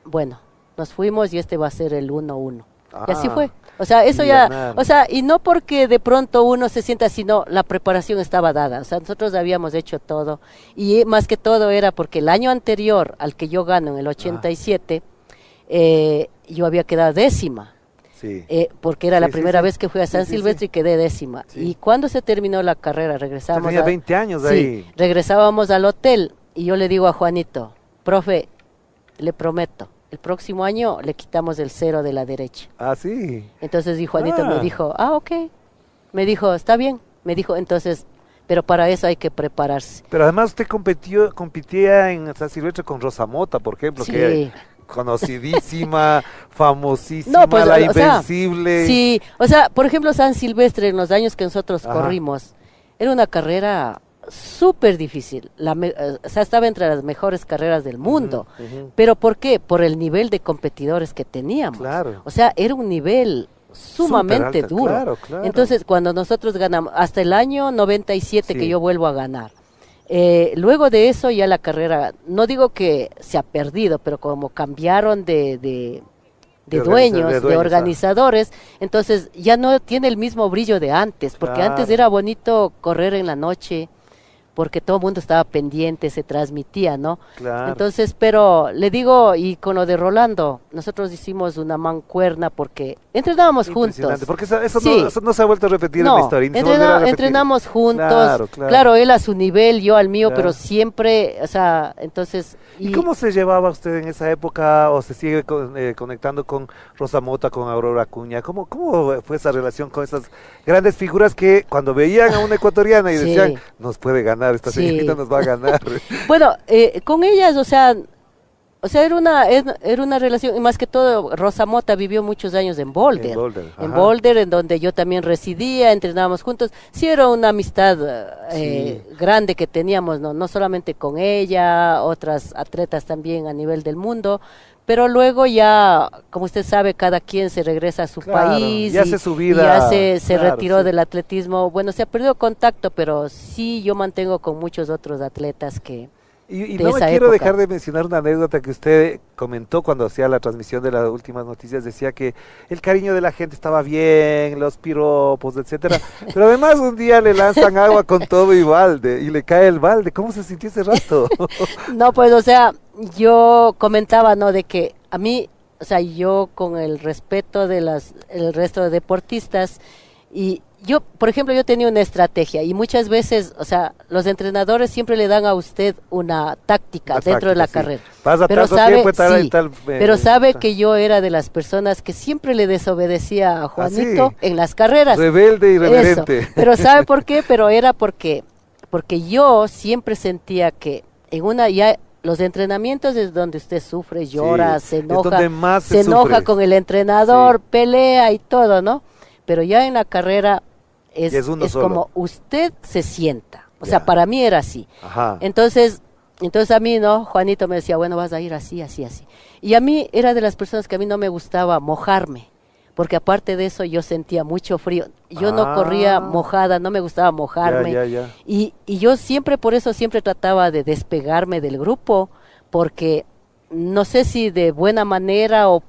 bueno, nos fuimos y este va a ser el 1-1. Y así Ah, fue. O sea, eso y ya, ganaron. o sea, y no porque de pronto uno se sienta, sino la preparación estaba dada. O sea, nosotros habíamos hecho todo. Y más que todo era porque el año anterior al que yo gano, en el 87, yo había quedado décima. Sí. Porque era la Sí, sí, primera sí. vez que fui a Sí, San sí, Silvestre y quedé décima. Sí. Y cuando se terminó la carrera, regresábamos Tenía 20 años sí, ahí. regresábamos al hotel y yo le digo a Juanito, profe, le prometo, el próximo año le quitamos el 0 de la derecha. Ah, sí. Entonces y Juanito Ah. me dijo, ok. Me dijo, está bien. Me dijo, entonces, pero para eso hay que prepararse. Pero además usted competía en San Silvestre con Rosa Mota, por ejemplo, Sí. que conocidísima, famosísima, No, pues, la o sea, invencible. Sí, o sea, por ejemplo, San Silvestre, en los años que nosotros Ajá. corrimos, era una carrera súper difícil. O sea, estaba entre las mejores carreras del mundo. Ujú. ¿Pero por qué? Por el nivel de competidores que teníamos. Claro. O sea, era un nivel sumamente Súper alta, duro. claro, claro. Entonces, cuando nosotros ganamos, hasta el año 97 que Sí. yo vuelvo a ganar, luego de eso ya la carrera, no digo que se ha perdido, pero como cambiaron de dueños, de dueños, organizadores, entonces ya no tiene el mismo brillo de antes, porque antes Claro. era bonito correr en la noche, porque todo el mundo estaba pendiente, se transmitía, ¿no? Claro. Entonces, pero le digo, y con lo de Rolando, nosotros hicimos una mancuerna porque entrenábamos Impresionante, juntos. porque eso, Sí. eso no se ha vuelto a repetir en la historia. ni se volverá a repetir. entrenamos juntos, Claro, claro. claro, él a su nivel, yo al mío, Claro. pero siempre, o sea, entonces... ¿Y cómo se llevaba usted en esa época o se sigue conectando con Rosa Mota, con Aurora Acuña? ¿Cómo fue esa relación con esas grandes figuras que cuando veían a una ecuatoriana y Sí. decían, nos puede ganar, esta Sí. señorita nos va a ganar? Bueno, con ellas, o sea, era una relación, y más que todo, Rosa Mota vivió muchos años en Boulder. En En Boulder, en donde yo también residía, entrenábamos juntos. Sí, era una amistad grande que teníamos, no solamente con ella, otras atletas también a nivel del mundo. Pero luego ya, como usted sabe, cada quien se regresa a su Claro, país y hace su vida, y ya se claro, retiró sí. del atletismo. Bueno, se ha perdido contacto, pero sí yo mantengo con muchos otros atletas que... Y de no me esa quiero época. dejar de mencionar una anécdota que usted comentó cuando hacía la transmisión de las últimas noticias. Decía que el cariño de la gente estaba bien, los piropos, etcétera. Pero además un día le lanzan agua con todo y balde, y le cae el balde. ¿Cómo se sintió ese rato? No, pues, o sea, yo comentaba, ¿no? De que a mí, o sea, yo con el respeto de el resto de deportistas, y yo, por ejemplo, yo tenía una estrategia, y muchas veces, o sea, los entrenadores siempre le dan a usted una táctica La dentro de la táctica, sí. carrera. Vas a Pero tanto sabe, tiempo, tal, sí, tal, pero sabe tal. que yo era de las personas que siempre le desobedecía a Juanito sí. en las carreras. Rebelde y Eso. reverente. Pero ¿sabe por qué? Pero era porque yo siempre sentía que en ya los entrenamientos es donde usted sufre, llora, Sí, se es enoja, donde más se enoja sufre. con el entrenador, Sí. pelea y todo, ¿no? Pero ya en la carrera es, Y es uno es solo. como usted se sienta. O Ya. sea, para mí era así. Ajá. Entonces a mí, ¿no? Juanito me decía, bueno, vas a ir así, así, así. Y a mí era de las personas que a mí no me gustaba mojarme, porque aparte de eso yo sentía mucho frío. Yo no corría mojada, no me gustaba mojarme. Ya. Y yo siempre, por eso siempre trataba de despegarme del grupo, porque no sé si de buena manera o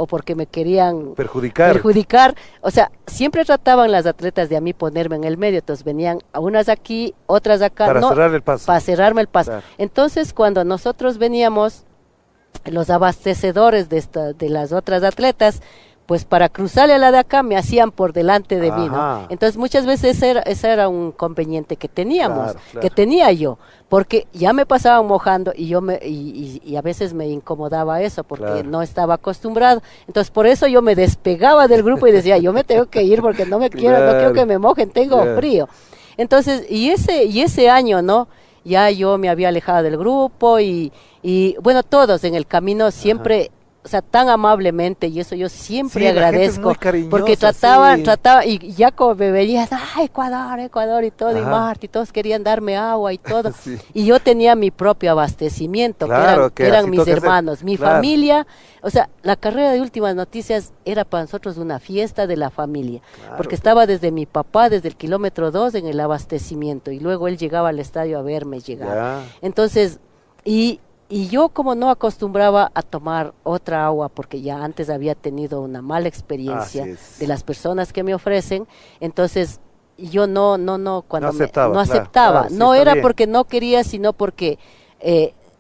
porque me querían perjudicar. O sea, siempre trataban las atletas de a mí ponerme en el medio, entonces venían a unas aquí, otras acá. Para cerrar el paso. Para cerrarme el paso. Claro. Entonces, cuando nosotros veníamos, los abastecedores de las otras atletas, pues para cruzarle a la de acá me hacían por delante de mí, ¿no? Entonces muchas veces ese era un inconveniente que teníamos, que tenía yo, porque ya me pasaban mojando y y a veces me incomodaba eso porque no estaba acostumbrado. Entonces por eso yo me despegaba del grupo y decía, yo me tengo que ir porque no quiero que me mojen, tengo frío. Entonces, y ese año, ¿no? Ya yo me había alejado del grupo y bueno, todos en el camino siempre, o sea, tan amablemente, y eso yo siempre agradezco, porque trataba, y ya como me veían, Ecuador, y todo, y Marta, y todos querían darme agua y todo, y yo tenía mi propio abastecimiento, que eran mis hermanos, mi familia, o sea, la carrera de Últimas Noticias era para nosotros una fiesta de la familia, porque estaba desde mi papá, desde el kilómetro 2 en el abastecimiento, y luego él llegaba al estadio a verme llegar. Entonces, y yo como no acostumbraba a tomar otra agua, porque ya antes había tenido una mala experiencia de las personas que me ofrecen, entonces yo no aceptaba. No era porque no quería, sino porque...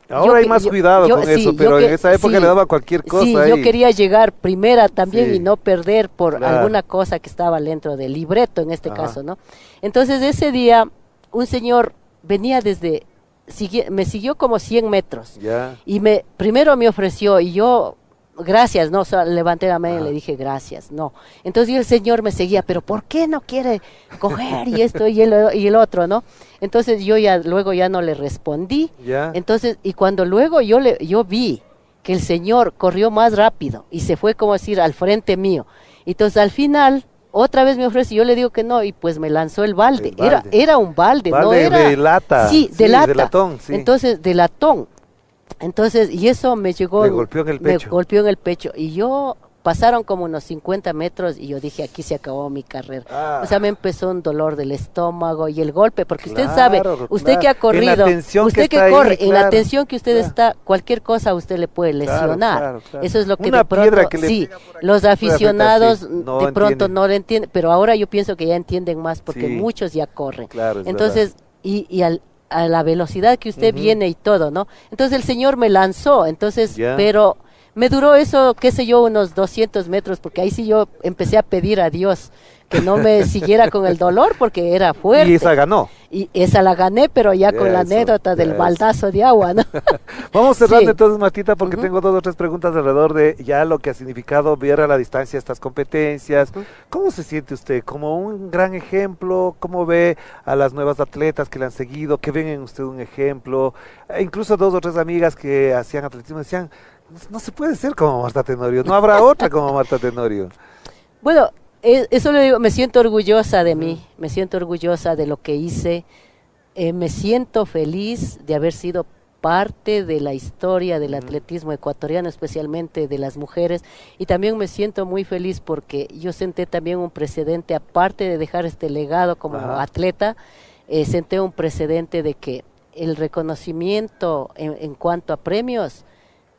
ahora hay más cuidado con eso, pero en esa época le daba cualquier cosa. Sí, yo quería llegar primera también y no perder por alguna cosa que estaba dentro del libreto, en este caso, ¿no? Entonces ese día un señor venía me siguió como 100 metros y primero me ofreció y yo, gracias, no, levanté la mano y le dije gracias, no. Entonces el señor me seguía, pero ¿por qué no quiere coger y esto y el otro, no? Entonces yo luego ya no le respondí. Entonces, y cuando luego yo vi que el señor corrió más rápido y se fue como decir al frente mío. Entonces al final otra vez me ofreció, yo le digo que no, y pues me lanzó el balde. Era un balde, no era... de lata. Sí, de lata. De latón, sí. Entonces, de latón. Entonces, y eso me llegó... Me golpeó en el pecho. Me golpeó en el pecho. Y yo, pasaron como unos 50 metros y yo dije, aquí se acabó mi carrera. O sea, me empezó un dolor del estómago y el golpe, porque usted sabe, usted que ha corrido, usted que corre, en la tensión que usted está, cualquier cosa a usted le puede lesionar. Eso es lo que de pronto, los aficionados de pronto no le entienden, pero ahora yo pienso que ya entienden más porque muchos ya corren. Entonces, a la velocidad que usted viene y todo, ¿no? Entonces el señor me lanzó, entonces, pero... Me duró eso, qué sé yo, unos 200 metros, porque ahí sí yo empecé a pedir a Dios que no me siguiera con el dolor, porque era fuerte. Y esa ganó. Y esa la gané, pero ya con la anécdota del baldazo de agua, ¿no? Vamos cerrando entonces, Martita, porque tengo 2 o 3 preguntas alrededor de ya lo que ha significado ver a la distancia estas competencias. ¿Cómo se siente usted? ¿Como un gran ejemplo? ¿Cómo ve a las nuevas atletas que le han seguido? ¿Qué ven en usted un ejemplo? Incluso 2 o 3 amigas que hacían atletismo decían, no se puede ser como Marta Tenorio, no habrá otra como Marta Tenorio. Bueno, eso le digo, me siento orgullosa de mí, me siento orgullosa de lo que hice, me siento feliz de haber sido parte de la historia del atletismo ecuatoriano, especialmente de las mujeres, y también me siento muy feliz porque yo senté también un precedente, aparte de dejar este legado como atleta, senté un precedente de que el reconocimiento en cuanto a premios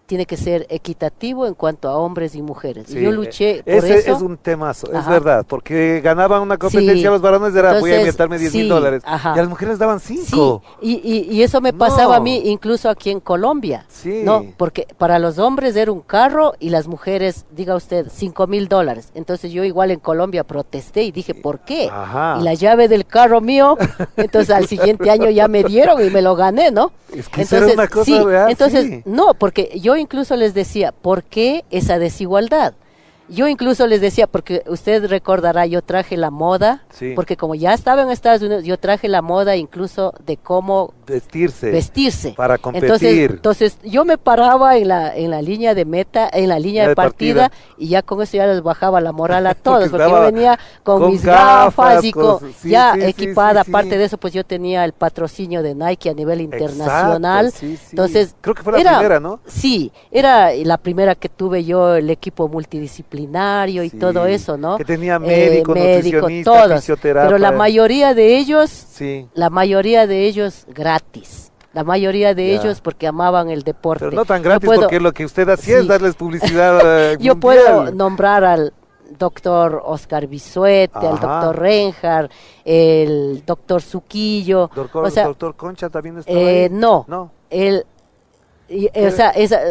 tiene que ser equitativo en cuanto a hombres y mujeres. Sí, yo luché por ese eso. Es un temazo, es verdad, porque ganaban una competencia los varones, era voy a inventarme $10,000, y a las mujeres daban 5. Y eso me pasaba a mí incluso aquí en Colombia, ¿no? Porque para los hombres era un carro y las mujeres, diga usted, $5,000. Entonces yo igual en Colombia protesté y dije, ¿por qué? Y la llave del carro mío, entonces al siguiente año ya me dieron y me lo gané, ¿no? Es que entonces, era una cosa real, entonces, no, porque yo incluso les decía, ¿por qué esa desigualdad? Yo incluso les decía, porque usted recordará, yo traje la moda, porque como ya estaba en Estados Unidos, yo traje la moda incluso de cómo vestirse para competir. Entonces yo me paraba en la línea de meta, en la línea de partida, y ya con eso ya les bajaba la moral a todos, porque yo venía con mis gafas y equipada. Aparte de eso, pues yo tenía el patrocinio de Nike a nivel internacional. Entonces, creo que fue la primera, ¿no? Sí, era la primera que tuve yo, el equipo multidisciplinario y todo eso, ¿no? Que tenía médico, nutricionista, todos, fisioterapeuta. pero la mayoría de ellos gratis. La mayoría de Ya. ellos porque amaban el deporte. Pero no tan Yo gratis puedo- porque lo que usted hacía es Sí. darles publicidad Yo mundial. puedo nombrar al doctor Oscar Bisuete, al Ajá. doctor Reinhardt, el doctor Suquillo, Doctor, o sea, doctor Concha también estaba ahí. no, No. él, o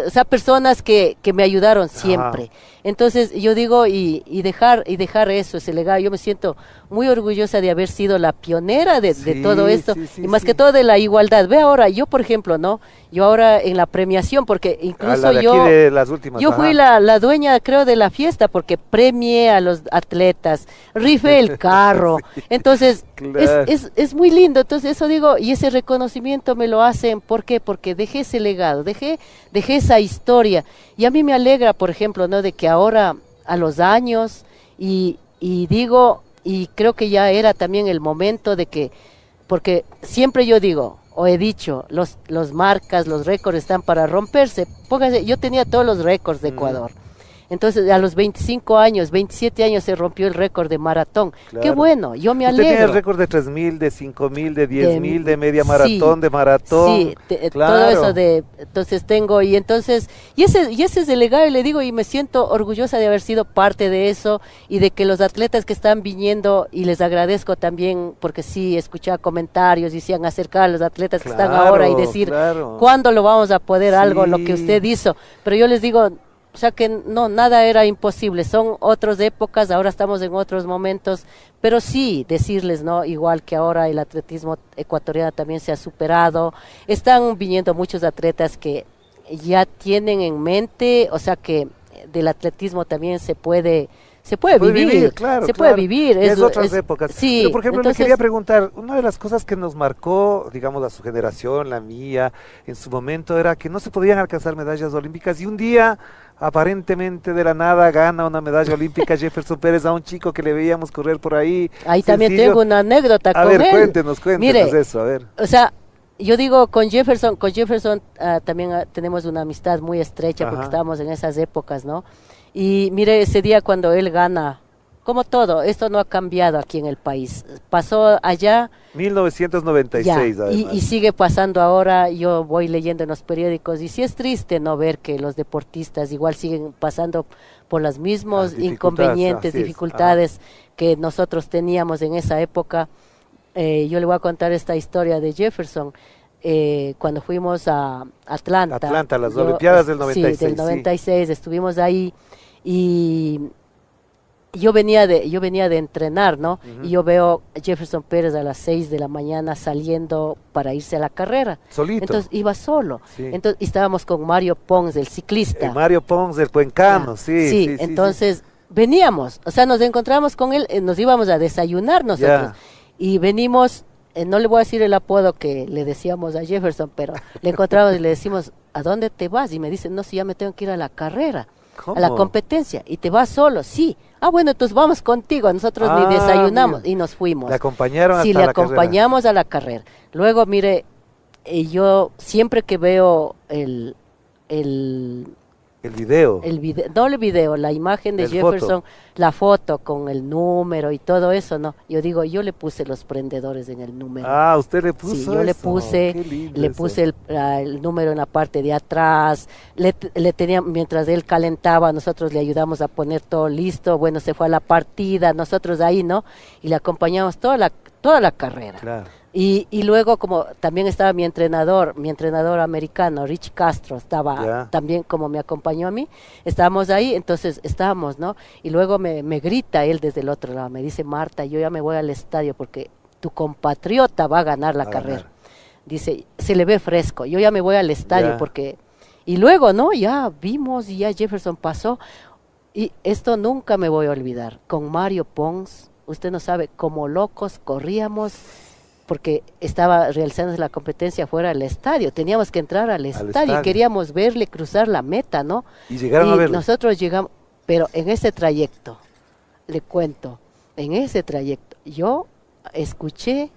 sea, personas que me ayudaron siempre. Entonces yo digo y dejar eso, ese legado. Yo me siento muy orgullosa de haber sido la pionera de Sí, todo esto sí, sí, y más sí. que todo de la igualdad. Ve ahora, yo por ejemplo, ¿no? Yo ahora en la premiación, porque A incluso la de aquí yo... de las últimas. Yo fui la dueña, creo, de la fiesta porque premié a los atletas, rifé el carro. Entonces, Claro. es muy lindo. Entonces, eso digo, y ese reconocimiento me lo hacen. ¿Por qué? Porque dejé ese legado, dejé esa historia. Y a mí me alegra, por ejemplo, ¿no? De que ahora, a los años, y digo, y creo que ya era también el momento de que, porque siempre yo digo, o he dicho, los marcas, los récords están para romperse. Póngase, yo tenía todos los récords de Ecuador. Entonces, a los 25 años, 27 años se rompió el récord de maratón. Qué Claro. bueno, yo me Usted tiene el alegro. récord de 3.000, de 5.000, de 10.000, de media sí, maratón, de maratón. Sí, Claro. todo eso entonces tengo, y ese es el legado, y le digo, y me siento orgullosa de haber sido parte de eso, y de que los atletas que están viniendo, y les agradezco también, porque sí, escuchaba comentarios, decían acercar a los atletas que están ahora, y decir, claro. ¿cuándo lo vamos a poder algo, lo que Sí. usted hizo? Pero yo les digo, o sea que no, nada era imposible, son otras épocas, ahora estamos en otros momentos, pero sí decirles, ¿no? Igual que ahora el atletismo ecuatoriano también se ha superado, están viniendo muchos atletas que ya tienen en mente, o sea que del atletismo también se puede vivir, claro, se puede claro. vivir. Es otras épocas. Sí, Pero, por ejemplo, entonces, le quería preguntar, una de las cosas que nos marcó, digamos, a su generación, la mía, en su momento, era que no se podían alcanzar medallas olímpicas y un día, aparentemente de la nada, gana una medalla olímpica Jefferson Pérez a un chico que le veíamos correr por ahí. ahí también sencillo. tengo una anécdota A con ver, él. cuéntenos Mire, eso, a ver. o sea, yo digo con Jefferson también tenemos una amistad muy estrecha porque Ajá. estábamos en esas épocas, ¿no? Y mire, ese día cuando él gana, como todo, esto no ha cambiado aquí en el país. Pasó allá 1996, ya, además. y sigue pasando ahora. Yo voy leyendo en los periódicos y sí es triste no ver que los deportistas igual siguen pasando por los mismos Las dificultades, inconvenientes, así es. dificultades que nosotros teníamos en esa época. Yo le voy a contar esta historia de Jefferson. Cuando fuimos a Atlanta. Atlanta, las Olimpiadas del 96. Sí, del 96, estuvimos ahí y yo venía de entrenar, ¿no? Ujú. Y yo veo a Jefferson Pérez a las 6 de la mañana saliendo para irse a la carrera. Solito. Entonces iba solo. Sí. Entonces y estábamos con Mario Pons, el ciclista. Mario Pons del Cuencano, Ya. sí. Sí, entonces veníamos, o sea, nos encontramos con él, nos íbamos a desayunar nosotros. Ya. Y venimos, no le voy a decir el apodo que le decíamos a Jefferson, pero le encontramos y le decimos, ¿a dónde te vas? Y me dice, no, si ya me tengo que ir a la carrera, ¿Cómo? a la competencia. ¿Y te vas solo? Sí. Ah, bueno, entonces vamos contigo. Nosotros Ah, ni desayunamos mira. y nos fuimos. Le acompañaron Sí, hasta le la carrera. acompañamos a la carrera. Luego, mire, yo siempre que veo el El video. no el video, la imagen de El Jefferson, foto. la foto con el número y todo eso, ¿no? Yo digo, yo le puse los prendedores en el número. Ah, usted le puso Sí, yo le eso. puse, Qué lindo le eso. puse el número en la parte de atrás, le tenía, mientras él calentaba, nosotros le ayudamos a poner todo listo, bueno, se fue a la partida, nosotros ahí, ¿no? Y le acompañamos toda la carrera. Claro. Y luego como también estaba mi entrenador americano, Rich Castro, estaba Ya. también como me acompañó a mí, estábamos ahí, entonces estábamos, ¿no? Y luego me grita él desde el otro lado, me dice, Marta, yo ya me voy al estadio porque tu compatriota va a ganar la Va a carrera. ganar. Dice, se le ve fresco, yo ya me voy al estadio Ya. porque... Y luego, ¿no? Ya vimos y ya Jefferson pasó. Y esto nunca me voy a olvidar. Con Mario Pons, usted no sabe, como locos corríamos porque estaba realizándose la competencia fuera del estadio. Teníamos que entrar al estadio. Queríamos verle cruzar la meta, ¿no? Y llegaron a Y verlo. nosotros llegamos, pero en ese trayecto, le cuento, en ese trayecto, yo escuché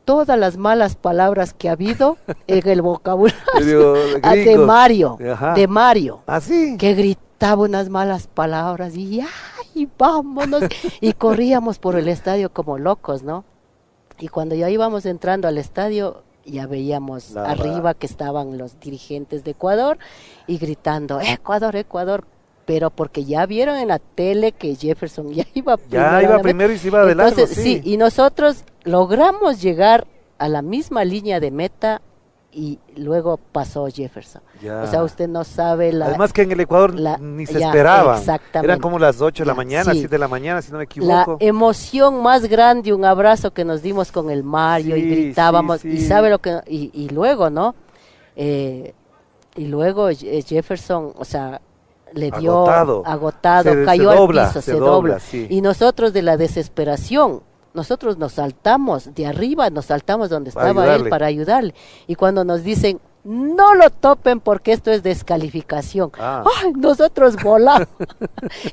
todas las malas palabras que ha habido en el vocabulario de Mario, Ajá. de Mario, ¿Ah, sí? que gritaba unas malas palabras y ¡ay, vámonos! Y corríamos por el estadio como locos, ¿no? Y cuando ya íbamos entrando al estadio, ya veíamos Nada. arriba que estaban los dirigentes de Ecuador y gritando, Ecuador, Ecuador, pero porque ya vieron en la tele que Jefferson ya iba Ya iba primero y se iba de largo, entonces, sí. y nosotros logramos llegar a la misma línea de meta y luego pasó Jefferson. Ya. O sea, usted no sabe la... Además que en el Ecuador la- ni se ya, esperaban. exactamente. Eran como las 8 de la Ya, mañana, sí. 7 de la mañana, si no me La equivoco. emoción más grande, un abrazo que nos dimos con el Mario y Sí, gritábamos, sí, y sí. sabe lo que, y luego, ¿no? Y luego Jefferson, o sea, le dio agotado, Se cayó dobla, al piso, se se dobla, dobla. sí. Y nosotros de la desesperación, nosotros nos saltamos de arriba, nos saltamos donde Para estaba ayudarle. él para ayudarle. Y cuando nos dicen, no lo topen porque esto es descalificación. Ah. ¡Ay, nosotros volamos!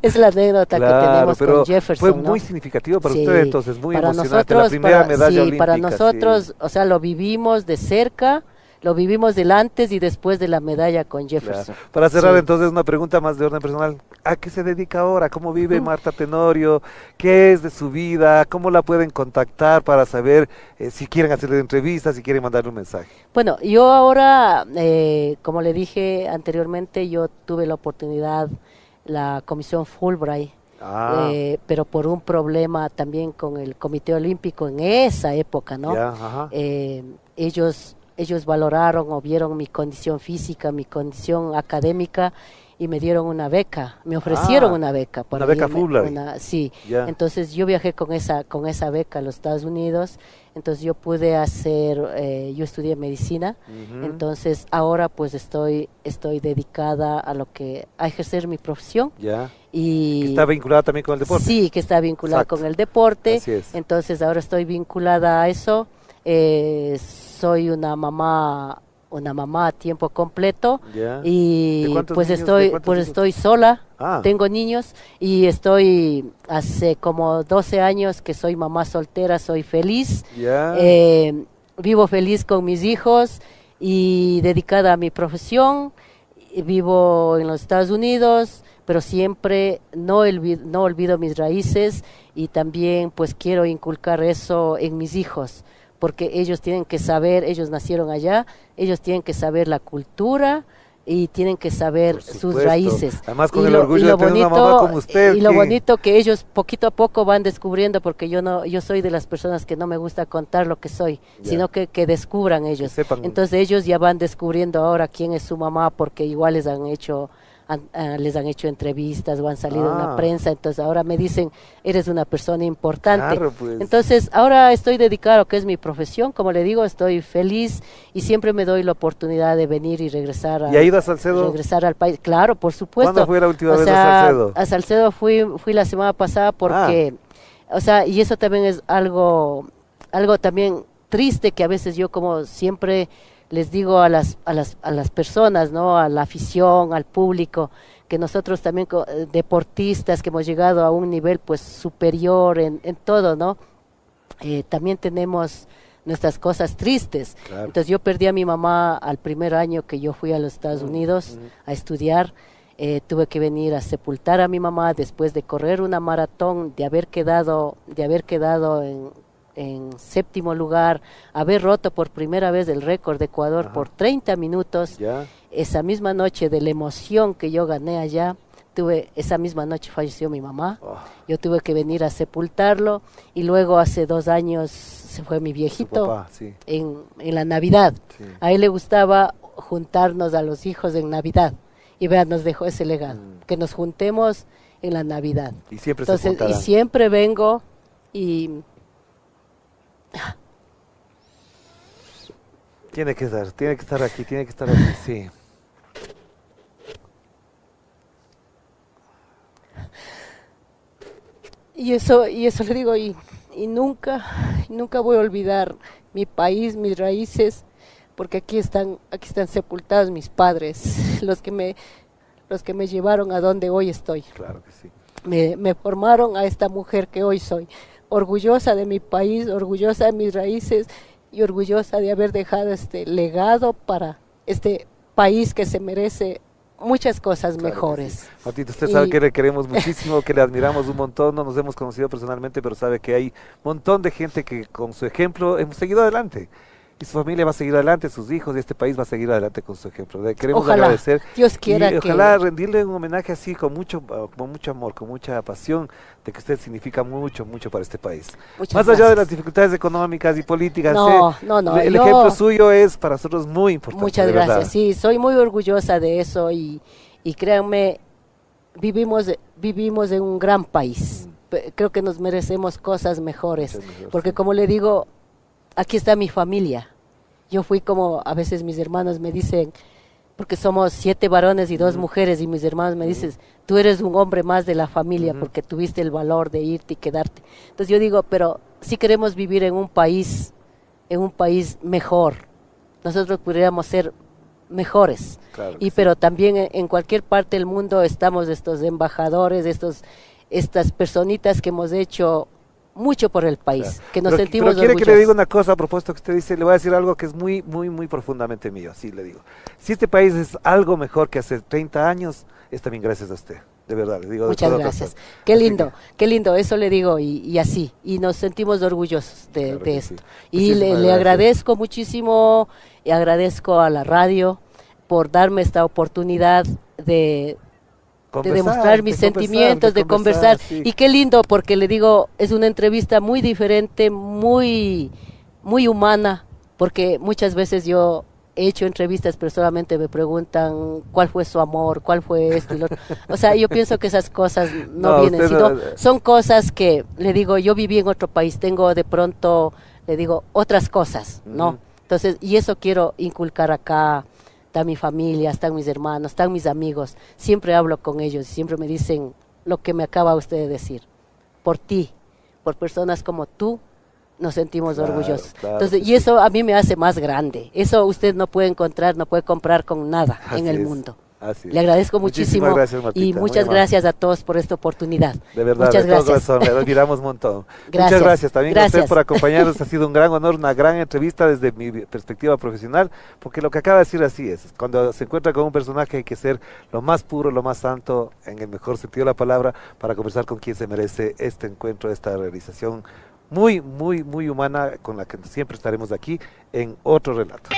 Es la anécdota que tenemos pero con Jefferson, fue ¿no? muy significativo para Sí, usted entonces, muy para emocionante. La nosotros, primera medalla sí, olímpica. para sí. nosotros, o sea, lo vivimos de cerca, lo vivimos del antes y después de la medalla con Claro. Jefferson. Para cerrar Sí. entonces una pregunta más de orden personal. ¿A qué se dedica ahora? ¿Cómo vive Marta Tenorio? ¿Qué es de su vida? ¿Cómo la pueden contactar para saber si quieren hacerle entrevistas, si quieren mandarle un mensaje? Bueno, yo ahora, como le dije anteriormente, yo tuve la oportunidad, la comisión Fulbright, Ah, pero por un problema también con el Comité Olímpico en esa época, ¿no? ya, ajá. Ellos valoraron o vieron mi condición física, mi condición académica y me dieron una beca, me ofrecieron Ah, una beca. una beca irme, Fulbright. sí, Ya. entonces yo viajé con esa beca a los Estados Unidos, entonces yo pude hacer, yo estudié medicina, Ujú. entonces ahora pues estoy dedicada a ejercer mi profesión Ya. y... Está vinculada también con el deporte. Sí, que está vinculada Exacto. con el deporte. Así es. Entonces ahora estoy vinculada a eso. Soy una mamá a tiempo completo Ya. y ¿De cuántos pues niños? estoy ¿De cuántos hijos? estoy sola. Ah. Tengo niños y estoy hace como 12 años que soy mamá soltera, soy feliz. Ya. Vivo feliz con mis hijos y dedicada a mi profesión. Vivo en los Estados Unidos, pero siempre no olvido mis raíces y también pues quiero inculcar eso en mis hijos, porque ellos tienen que saber, ellos nacieron allá, ellos tienen que saber la cultura y tienen que saber Por sus supuesto. raíces. Además, con Y el lo- orgullo y de lo tener una mamá como usted, y lo que- bonito que ellos poquito a poco van descubriendo, porque yo soy de las personas que no me gusta contar lo que soy, Ya. sino que descubran ellos. sepan. Entonces ellos ya van descubriendo ahora quién es su mamá, porque igual les han hecho entrevistas o han salido en Ah. la prensa, entonces ahora me dicen, eres una persona importante. Claro, pues. Entonces ahora estoy dedicada a lo que es mi profesión, como le digo, estoy feliz y siempre me doy la oportunidad de venir y regresar ¿Y ha ido a Salcedo? regresar al país. Claro, por supuesto. ¿Cuándo fue la última O vez a sea, Salcedo? a Salcedo fui la semana pasada porque, o sea, y eso también es algo también triste, que a veces yo como siempre les digo a las personas, ¿no? A la afición, al público, que nosotros también deportistas que hemos llegado a un nivel pues superior en todo, ¿no? También tenemos nuestras cosas tristes. Claro. Entonces yo perdí a mi mamá al primer año que yo fui a los Estados Unidos a estudiar. Tuve que venir a sepultar a mi mamá después de correr una maratón, de haber quedado en séptimo lugar, haber roto por primera vez el récord de Ecuador Ajá. por 30 minutos. Ya. Esa misma noche de la emoción que yo gané allá, esa misma noche falleció mi mamá. Oh, Yo tuve que venir a sepultarlo y luego hace 2 años se fue mi su viejito papá, sí. en la Navidad. Sí. A él le gustaba juntarnos a los hijos en Navidad. Y vean, nos dejó ese legado, que nos juntemos en la Navidad. Y siempre se Entonces, y juntarán. siempre vengo y Tiene que estar aquí, sí. Y eso le digo, y nunca voy a olvidar mi país, mis raíces, porque aquí están sepultados mis padres, los que me llevaron a donde hoy estoy. Claro que sí. Me formaron a esta mujer que hoy soy, orgullosa de mi país, orgullosa de mis raíces y orgullosa de haber dejado este legado para este país que se merece muchas cosas Claro que mejores. sí. Martita, usted sabe Y- que le queremos muchísimo, que le admiramos un montón, no nos hemos conocido personalmente, pero sabe que hay un montón de gente que con su ejemplo hemos seguido adelante. y su familia va a seguir adelante, sus hijos y este país va a seguir adelante con su ejemplo. Le queremos Ojalá, agradecer Dios quiera y que... ojalá rendirle un homenaje así con mucho amor, con mucha pasión, de que usted significa mucho, mucho para este país. Muchas Más allá de las gracias. dificultades económicas y políticas, No, no, no, el yo- ejemplo suyo es para nosotros muy importante. Muchas de gracias. verdad. Sí, soy muy orgullosa de eso y créanme, vivimos en un gran país. Creo que nos merecemos cosas mejores, Muchas gracias, porque sí. como le digo, aquí está mi familia. Yo fui como, a veces mis hermanos me dicen, porque somos 7 varones y 2 mujeres, y mis hermanos me dicen, tú eres un hombre más de la familia porque tuviste el valor de irte y quedarte. Entonces yo digo, pero si queremos vivir en un país mejor, nosotros pudiéramos ser mejores. Claro que Y sí. pero también en cualquier parte del mundo estamos estos embajadores, estas personitas que hemos hecho mucho por el país, Claro. que nos Pero sentimos quiere que le orgullosos. diga una cosa a propósito que usted dice, le voy a decir algo que es muy, muy, muy profundamente mío, así le digo. Si este país es algo mejor que hace 30 años, es también gracias a usted, de verdad, le digo de Muchas todo gracias. corazón. Así Qué lindo, eso le digo y así, y nos sentimos orgullosos Claro de que esto. sí. Y Muchísimas le gracias. agradezco muchísimo, y agradezco a la radio por darme esta oportunidad de Conversar, demostrar mis de sentimientos, de conversar. sí. Y qué lindo, porque le digo, es una entrevista muy diferente, muy humana, porque muchas veces yo he hecho entrevistas, pero solamente me preguntan cuál fue su amor, cuál fue esto y lo otro. O sea, yo pienso que esas cosas no, No, vienen, usted sino no- son cosas que, le digo, yo viví en otro país, tengo de pronto, le digo, otras cosas, ¿no? Ujú. Entonces, y eso quiero inculcar acá. Está mi familia, están mis hermanos, están mis amigos. Siempre hablo con ellos y siempre me dicen lo que me acaba usted de decir. Por ti, por personas como tú, nos sentimos Claro, orgullosos. claro Entonces, que y eso a mí me hace más grande. Eso usted no puede encontrar, no puede comprar con nada en Así el es, mundo. así es. Le agradezco Muchísimas muchísimo gracias, Martita, y muy muchas amable. gracias a todos por esta oportunidad. De verdad, muchas de todo gracias. corazón, le admiramos un montón. Gracias, Muchas gracias también a usted gracias. por acompañarnos, ha sido un gran honor, una gran entrevista desde mi perspectiva profesional, porque lo que acaba de decir así es, cuando se encuentra con un personaje hay que ser lo más puro, lo más santo, en el mejor sentido de la palabra, para conversar con quien se merece este encuentro, esta realización muy, muy, muy humana, con la que siempre estaremos aquí en otro relato.